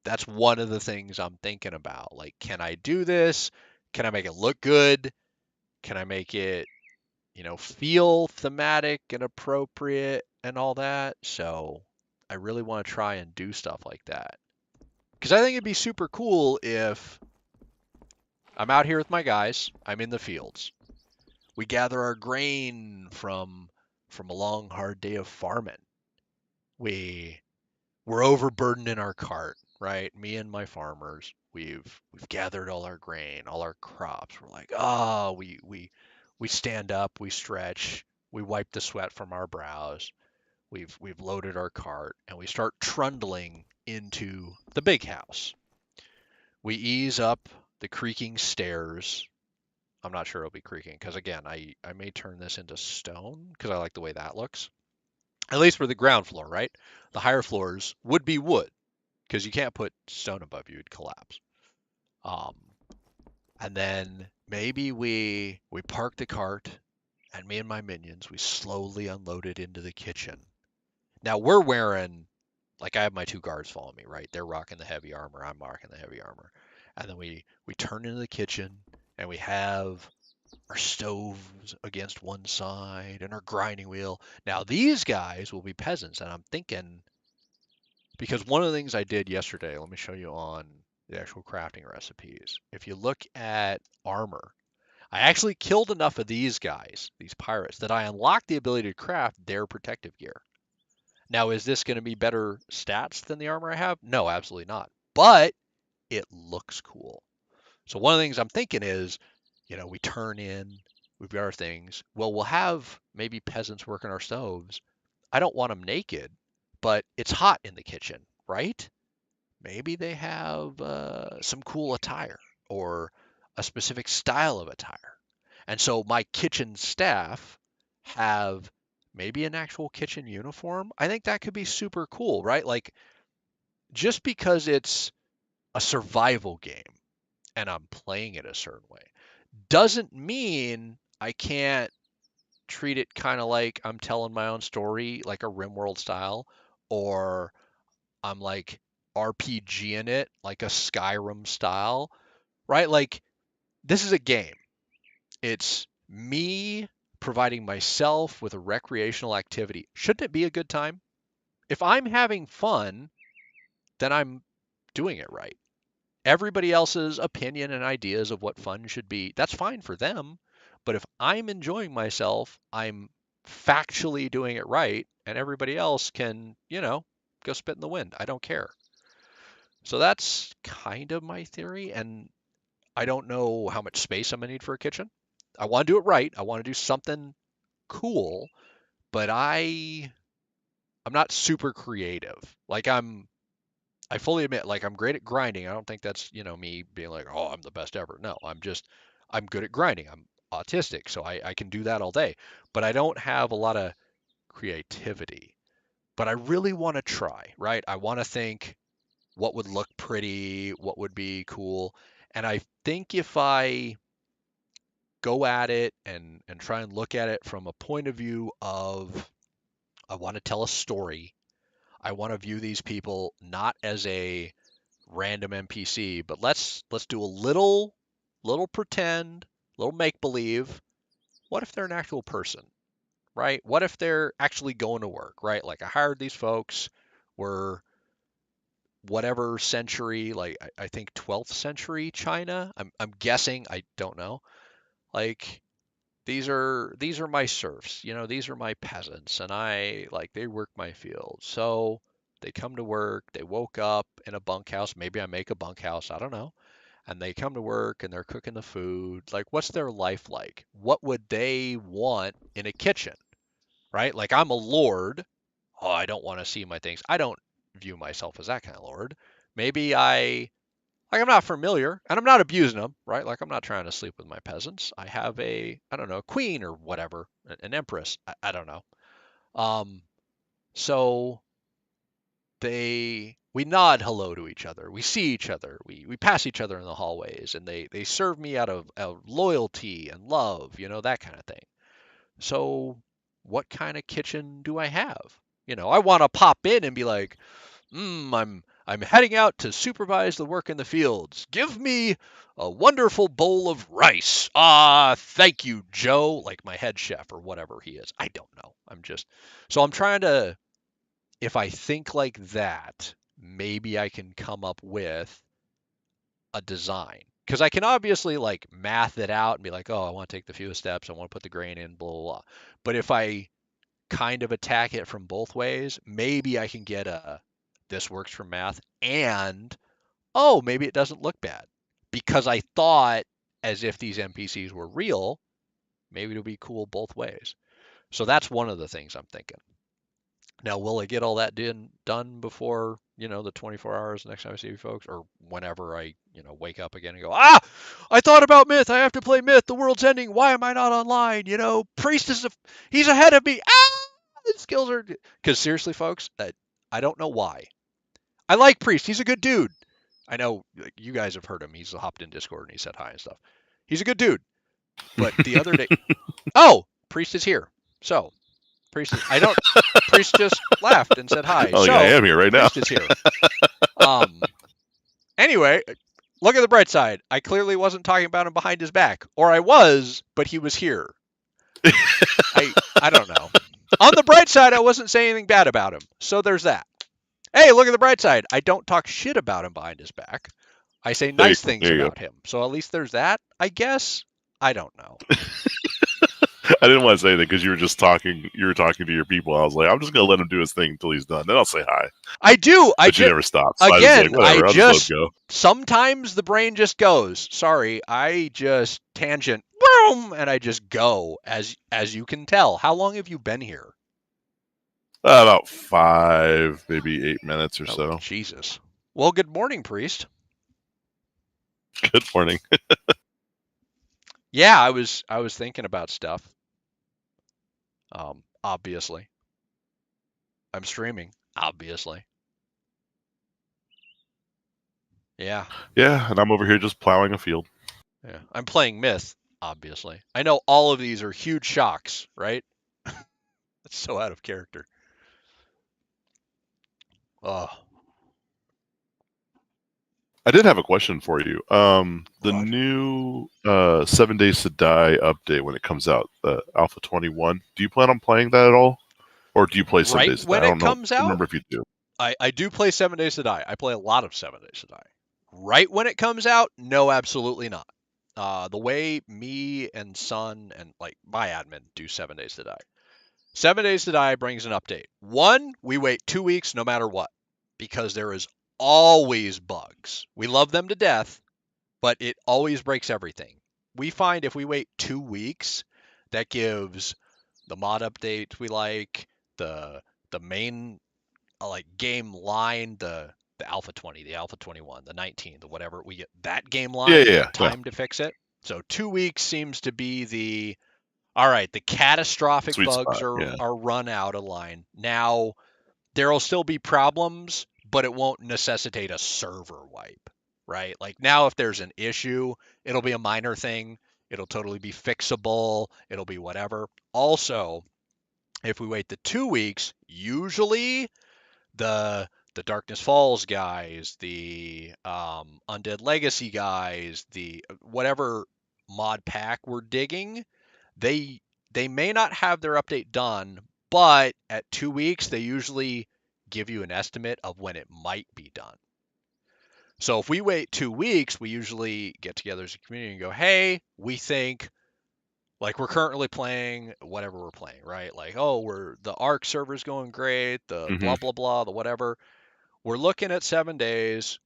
that's one of the things I'm thinking about. Like, can I do this? Can I make it look good? Can I make it, feel thematic and appropriate and all that? So I really want to try and do stuff like that. Because I think it'd be super cool if I'm out here with my guys, I'm in the fields. We gather our grain from a long hard day of farming. We we're overburdened in our cart, right? Me and my farmers, we've gathered all our grain, all our crops. We're like, oh, we stand up, we stretch, we wipe the sweat from our brows. We've loaded our cart and we start trundling into the big house. We ease up the creaking stairs. I'm not sure it'll be creaking because again, I may turn this into stone because I like the way that looks. At least for the ground floor, right? The higher floors would be wood because you can't put stone above you; it'd collapse. Um, and then maybe we park the cart, and me and my minions we slowly unload it into the kitchen. Now we're wearing like I have my two guards following me, right? They're rocking the heavy armor, I'm rocking the heavy armor, and then we turn into the kitchen and we have our stoves against one side and our grinding wheel. Now these guys will be peasants, and I'm thinking because one of the things I did yesterday, let me show you on the actual crafting recipes. If you look at armor, I actually killed enough of these guys, these pirates, that I unlocked the ability to craft their protective gear. Now, is this going to be better stats than the armor I have? No, absolutely not. But it looks cool. So one of the things I'm thinking is, we turn in, we've got our things. Well, we'll have maybe peasants working our stoves. I don't want them naked, but it's hot in the kitchen, right? Maybe they have some cool attire or a specific style of attire. And so my kitchen staff have maybe an actual kitchen uniform. I think that could be super cool, right? Like just because it's a survival game and I'm playing it a certain way doesn't mean I can't treat it kind of like I'm telling my own story, like a RimWorld style, or I'm like RPG in it, like a Skyrim style, right? Like this is a game. It's me providing myself with a recreational activity. Shouldn't it be a good time? If I'm having fun, then I'm doing it right. Everybody else's opinion and ideas of what fun should be, that's fine for them. But if I'm enjoying myself, I'm factually doing it right, and everybody else can, go spit in the wind. I don't care. So that's kind of my theory, and I don't know how much space I'm gonna need for a kitchen. I want to do it right. I want to do something cool, but I'm not super creative. Like I fully admit, like I'm great at grinding. I don't think that's, me being like, oh, I'm the best ever. No, I'm good at grinding. I'm autistic, so I can do that all day. But I don't have a lot of creativity. But I really want to try, right? I want to think what would look pretty, what would be cool. And I think if I go at it and try and look at it from a point of view of I want to tell a story. I want to view these people not as a random NPC, but let's do a little pretend, little make believe. What if they're an actual person, right? What if they're actually going to work, right? Like I hired these folks, were whatever century, like I think 12th century China. I'm guessing, I don't know. Like these are my serfs, these are my peasants, and they work my fields. So they come to work, they woke up in a bunkhouse, maybe I make a bunkhouse, I don't know. And they come to work and they're cooking the food. Like what's their life like? What would they want in a kitchen, right? Like I'm a lord. Oh, I don't want to see my things. I don't view myself as that kind of lord. Maybe I'm not familiar and I'm not abusing them, right? Like I'm not trying to sleep with my peasants. I have I don't know, a queen or whatever, an empress. I don't know. Um, so they we nod hello to each other. We see each other. We pass each other in the hallways, and they serve me out of loyalty and love, that kind of thing. So, what kind of kitchen do I have? I want to pop in and be like, I'm heading out to supervise the work in the fields. Give me a wonderful bowl of rice. Ah, thank you, Joe, like my head chef or whatever he is. I don't know. I'm trying to, if I think like that, maybe I can come up with a design. Because I can obviously like math it out and be like, oh, I want to take the fewest steps. I want to put the grain in, blah, blah, blah. But if I kind of attack it from both ways, maybe I can get this works for math and oh, maybe it doesn't look bad because I thought as if these NPCs were real, maybe it'll be cool both ways. So that's one of the things I'm thinking. Now, will I get all that done before, the 24 hours next time I see you folks or whenever I, wake up again and go, I thought about Myth. I have to play Myth. The world's ending. Why am I not online? Priest he's ahead of me. His skills are, because seriously, folks, I don't know why. I like Priest. He's a good dude. I know you guys have heard him. He's hopped in Discord and he said hi and stuff. He's a good dude. But the other day, oh, Priest is here. So, Priest just laughed and said hi. Oh, so, yeah, I am here right now. Priest is here. Anyway, look at the bright side. I clearly wasn't talking about him behind his back. Or I was, but he was here. I don't know. On the bright side, I wasn't saying anything bad about him. So there's that. Hey, look at the bright side. I don't talk shit about him behind his back. I say nice things about him. So at least there's that, I guess. I don't know. I didn't want to say anything because you were just talking. You were talking to your people. I was like, I'm just gonna let him do his thing until he's done. Then I'll say hi. I do. But you never stop. So again, I'll just let him go. Sometimes the brain just goes. Sorry, I just tangent, boom, and I just go. As you can tell, how long have you been here? About 5, maybe 8 minutes or so. Jesus. Well, good morning, Priest. Good morning. Yeah, I was thinking about stuff. Obviously. I'm streaming, obviously. Yeah. Yeah, and I'm over here just plowing a field. Yeah. I'm playing Myth, obviously. I know all of these are huge shocks, right? It's so out of character. Oh. I did have a question for you. The new 7 Days to Die update when it comes out, the Alpha 21. Do you plan on playing that at all, or do you play 7 Days to Die? When it comes out, I don't remember if you do. I do play 7 Days to Die. I play a lot of 7 Days to Die. Right when it comes out, no, absolutely not. The way me and Sun and like my admin do 7 Days to Die. 7 Days to Die brings an update. One, we wait 2 weeks no matter what, because there is always bugs. We love them to death, but it always breaks everything. We find if we wait 2 weeks, that gives the mod update we like, the main like game line, the Alpha 20, the Alpha 21, the 19, the whatever, we get that game line time to fix it. So 2 weeks seems to be the all right, the catastrophic Sweet bugs spot, are run out of line. Now there'll still be problems, but it won't necessitate a server wipe, right? Like now if there's an issue, it'll be a minor thing. It'll totally be fixable. It'll be whatever. Also, if we wait the 2 weeks, usually the Darkness Falls guys, the Undead Legacy guys, the whatever mod pack we're digging, they may not have their update done, but at 2 weeks they usually give you an estimate of when it might be done. So if we wait 2 weeks, we usually get together as a community and go, hey, we think like we're currently playing whatever we're playing, right? Like, oh, the Ark server's going great, the blah blah blah, the whatever. We're looking at 7 days.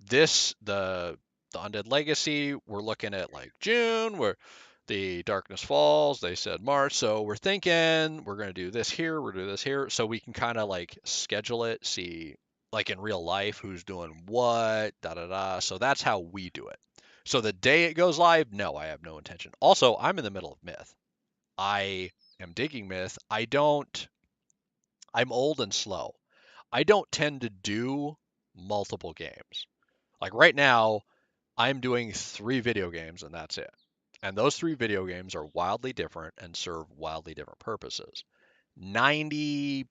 The Undead Legacy, we're looking at like June, where the Darkness Falls, they said March. So we're thinking we're going to do this here, we're doing this here. So we can kind of like schedule it, see like in real life who's doing what, da da da. So that's how we do it. So the day it goes live, no, I have no intention. Also, I'm in the middle of Myth. I am digging Myth. I'm old and slow. I don't tend to do multiple games. Like right now, I'm doing 3 video games and that's it. And those 3 video games are wildly different and serve wildly different purposes. 95,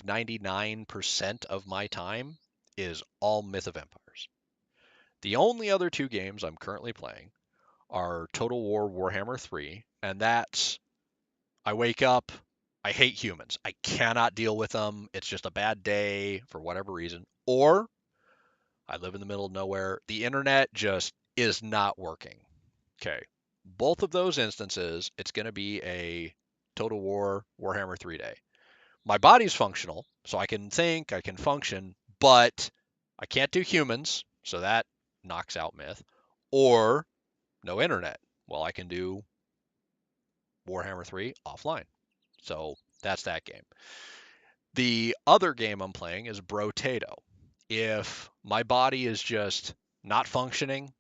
99% of my time is all Myth of Empires. The only other 2 games I'm currently playing are Total War Warhammer 3, and that's I wake up, I hate humans. I cannot deal with them. It's just a bad day for whatever reason. Or I live in the middle of nowhere. The internet just is not working. Okay. Both of those instances, it's going to be a Total War Warhammer 3 day. My body's functional, so I can think, I can function, but I can't do humans, so that knocks out Myth. Or no internet. Well, I can do Warhammer 3 offline. So that's that game. The other game I'm playing is Brotato. If my body is just not functioning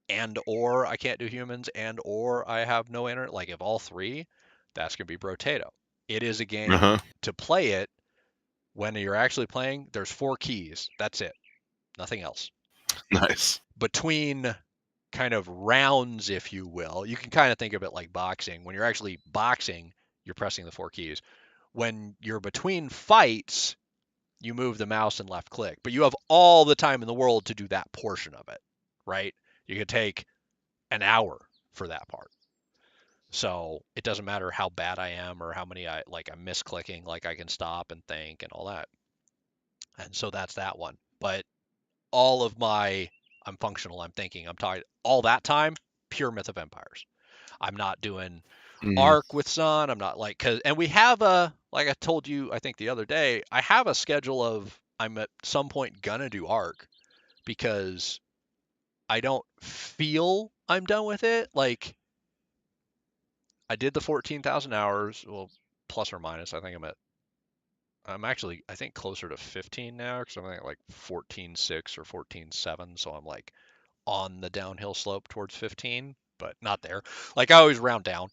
and or I can't do humans and or I have no internet, like if all 3, that's going to be Brotato. It is a game Uh-huh. to play it when you're actually playing. There's 4 keys. That's it. Nothing else. Nice. Between kind of rounds, if you will, you can kind of think of it like boxing. When you're actually boxing, you're pressing the 4 keys. When you're between fights, you move the mouse and left click, but you have all the time in the world to do that portion of it, right? You could take an hour for that part. So it doesn't matter how bad I am or how many I'm misclicking, like I can stop and think and all that. And so that's that one. But all of I'm functional, I'm thinking, I'm talking all that time, pure Myth of Empires. I'm not doing Mm. Arc with Sun. I'm not and we have like I told you, I think the other day, I have a schedule of I'm at some point gonna do Arc because I don't feel I'm done with it. Like I did the 14,000 hours, well, plus or minus. I'm actually, I think closer to 15 now because I'm at like 14.6 or 14.7. So I'm like on the downhill slope towards 15, but not there. Like I always round down.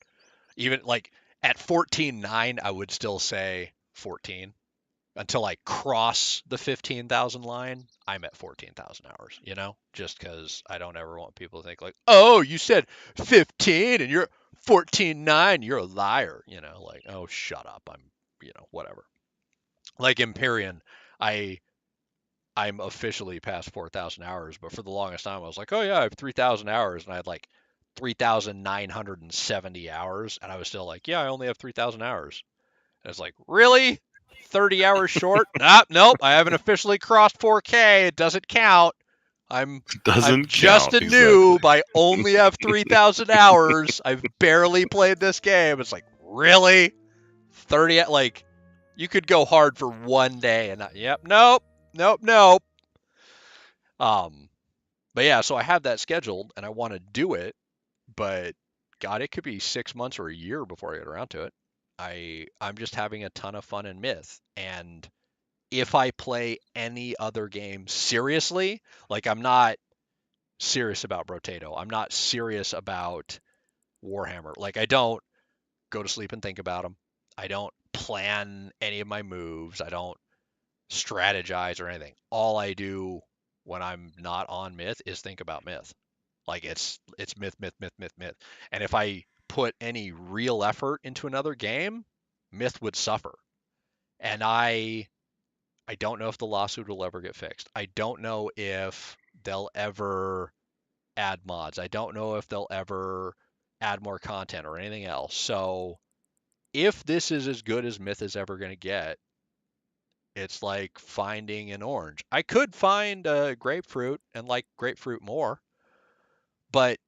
Even like at 14.9, I would still say 14 until I cross the 15,000 line. I'm at 14,000 hours, just because I don't ever want people to think like, oh, you said 15 and you're 14.9, you're a liar, like, oh, shut up. I'm, whatever. Like Empyrean, I I'm officially past 4,000 hours, but for the longest time I was like, oh yeah, I have 3,000 hours, and I had like 3,970 hours, and I was still like, yeah, I only have 3,000 hours. And it's like, really? 30 hours short? Nope, I haven't officially crossed 4K. It doesn't count. I'm Doesn't just count. a Exactly. noob. I only have 3,000 hours. I've barely played this game. It's like, really? 30, like, you could go hard for one day and yep, nope. Um, but yeah, so I have that scheduled and I want to do it, but God, it could be 6 months or a year before I get around to it. I'm just having a ton of fun in Myth, and if I play any other game seriously, like I'm not serious about Brotato, I'm not serious about Warhammer. Like I don't go to sleep and think about them. I don't plan any of my moves. I don't strategize or anything. All I do when I'm not on Myth is think about Myth. Like it's Myth. And if I put any real effort into another game, Myth would suffer. And I don't know if the lawsuit will ever get fixed. I don't know if they'll ever add mods. I don't know if they'll ever add more content or anything else. So if this is as good as Myth is ever going to get, it's like finding an orange. I could find a grapefruit and like grapefruit more, but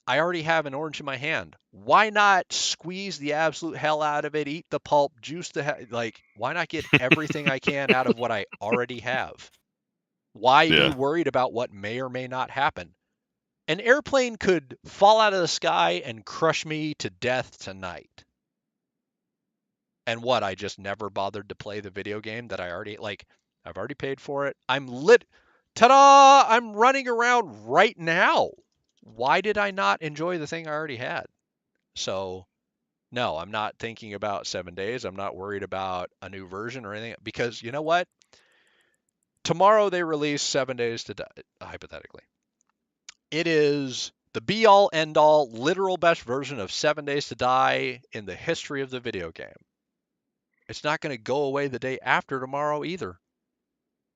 I already have an orange in my hand. Why not squeeze the absolute hell out of it, eat the pulp, juice like, why not get everything I can out of what I already have? Why be Yeah. worried about what may or may not happen? An airplane could fall out of the sky and crush me to death tonight. And what? I just never bothered to play the video game that I've already paid for it. I'm lit. Ta-da! I'm running around right now. Why did I not enjoy the thing I already had? So No, I'm not thinking about 7 days. I'm not worried about a new version or anything because you know what? Tomorrow they release 7 days to die, hypothetically. It is the be all end all, literal best version of 7 days to die in the history of the video game. It's not going to go away the day after tomorrow either.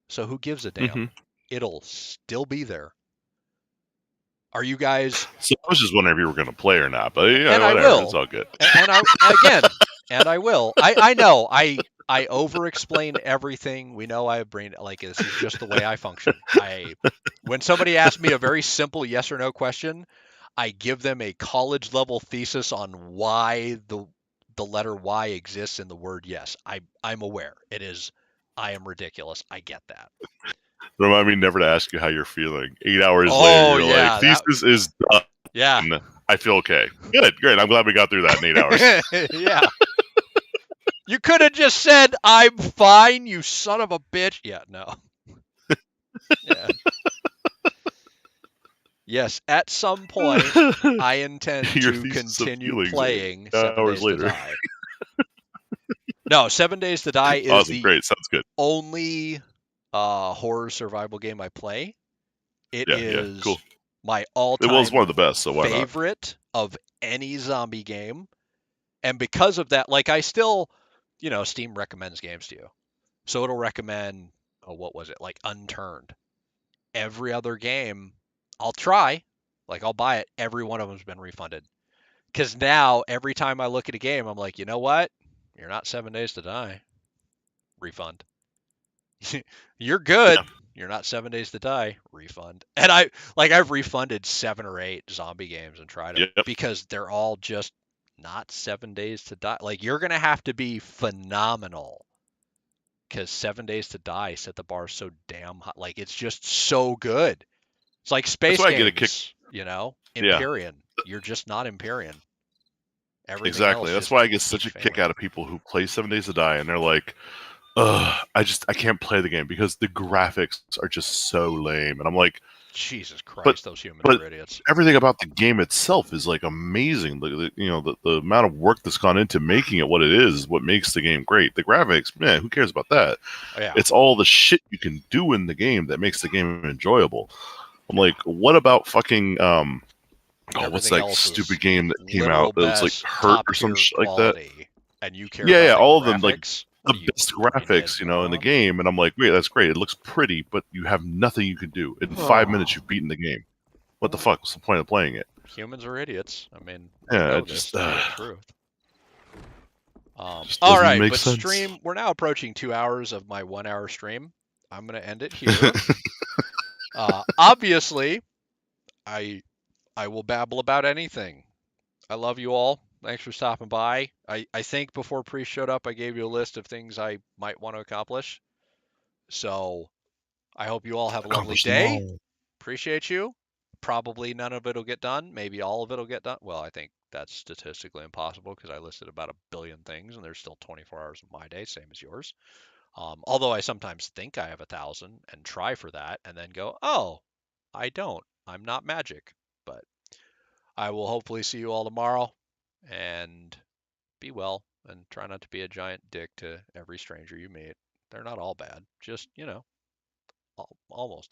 So who gives a damn? Hmm. It'll still be there. Are you guys? So I was just wondering if you were going to play or not, but yeah, And I whatever. It's will. all good. And I again, and I will. I know I over explain everything. We know I have brain like this is just the way I function. When somebody asks me a very simple yes or no question, I give them a college level thesis on why the letter Y exists in the word yes. I'm aware. It is I am ridiculous. I get that. Remind me never to ask you how you're feeling. 8 hours later, Oh you're like, yeah, that thesis is yeah. done. I feel okay. Good, great. I'm glad we got through that in 8 hours. Yeah. You could have just said, I'm fine, you son of a bitch. Yeah, no. Yeah. Yes, at some point, I intend Your to thesis of continue feelings playing 7 8 hours Days to later. Die. No, 7 Days to Die is Awesome, the great. Sounds good. only horror survival game I play. It Yeah, is cool. my It was all-time one of the best, so why not? favorite of any zombie game. And because of that, like I still, Steam recommends games to you. So it'll recommend, oh, what was it? Like Unturned. Every other game I'll try, like I'll buy it. Every one of them's been refunded. Because now every time I look at a game, I'm like, you know what? You're not 7 Days to Die. Refund. You're good. Yeah. You're not 7 Days to Die. Refund. And I've refunded 7 or 8 zombie games and tried them Yep. because they're all just not 7 Days to Die. Like you're gonna have to be phenomenal because 7 Days to Die set the bar so damn high. Like it's just so good. It's like That's space why I get a kick. games, Yeah, Empyrean. You're just not Empyrean. Everything exactly. else That's just why I get such keeps a kick failing. out of people who play 7 Days to Die and they're like, ugh, I can't play the game because the graphics are just so lame. And I'm like, Jesus but Christ, those humans but are idiots. everything about the game itself is like amazing. The amount of work that's gone into making it what it is what makes the game great. The graphics, man, who cares about that? Oh, yeah. It's all the shit you can do in the game that makes the game enjoyable. I'm like, what about fucking what's Everything that else is stupid game that came literal out that was like best, Hurt top or some tier shit like that? quality, and you care Yeah, about yeah, the all of them like graphics? the What are you, best brain-dead graphics, in the moron? game, and I'm like, wait, that's great. It looks pretty, but you have nothing you can do. In 5 minutes, you've beaten the game. What the fuck? What's the point of playing it? Humans are idiots. I mean, we Yeah, know it this just to be the truth. just All doesn't right, make but sense. stream, we're now approaching 2 hours of my 1 hour stream. I'm going to end it here. Obviously, I I will babble about anything. I love you all. Thanks for stopping by. I think before Priest showed up, I gave you a list of things I might want to accomplish. So I hope you all have a lovely Accomplish them day. all. Appreciate you. Probably none of it will get done. Maybe all of it will get done. Well, I think that's statistically impossible because I listed about 1 billion things and there's still 24 hours of my day, same as yours. Although I sometimes think I have 1,000 and try for that and then go, oh, I don't. I'm not magic. But I will hopefully see you all tomorrow and be well and try not to be a giant dick to every stranger you meet. They're not all bad, just, almost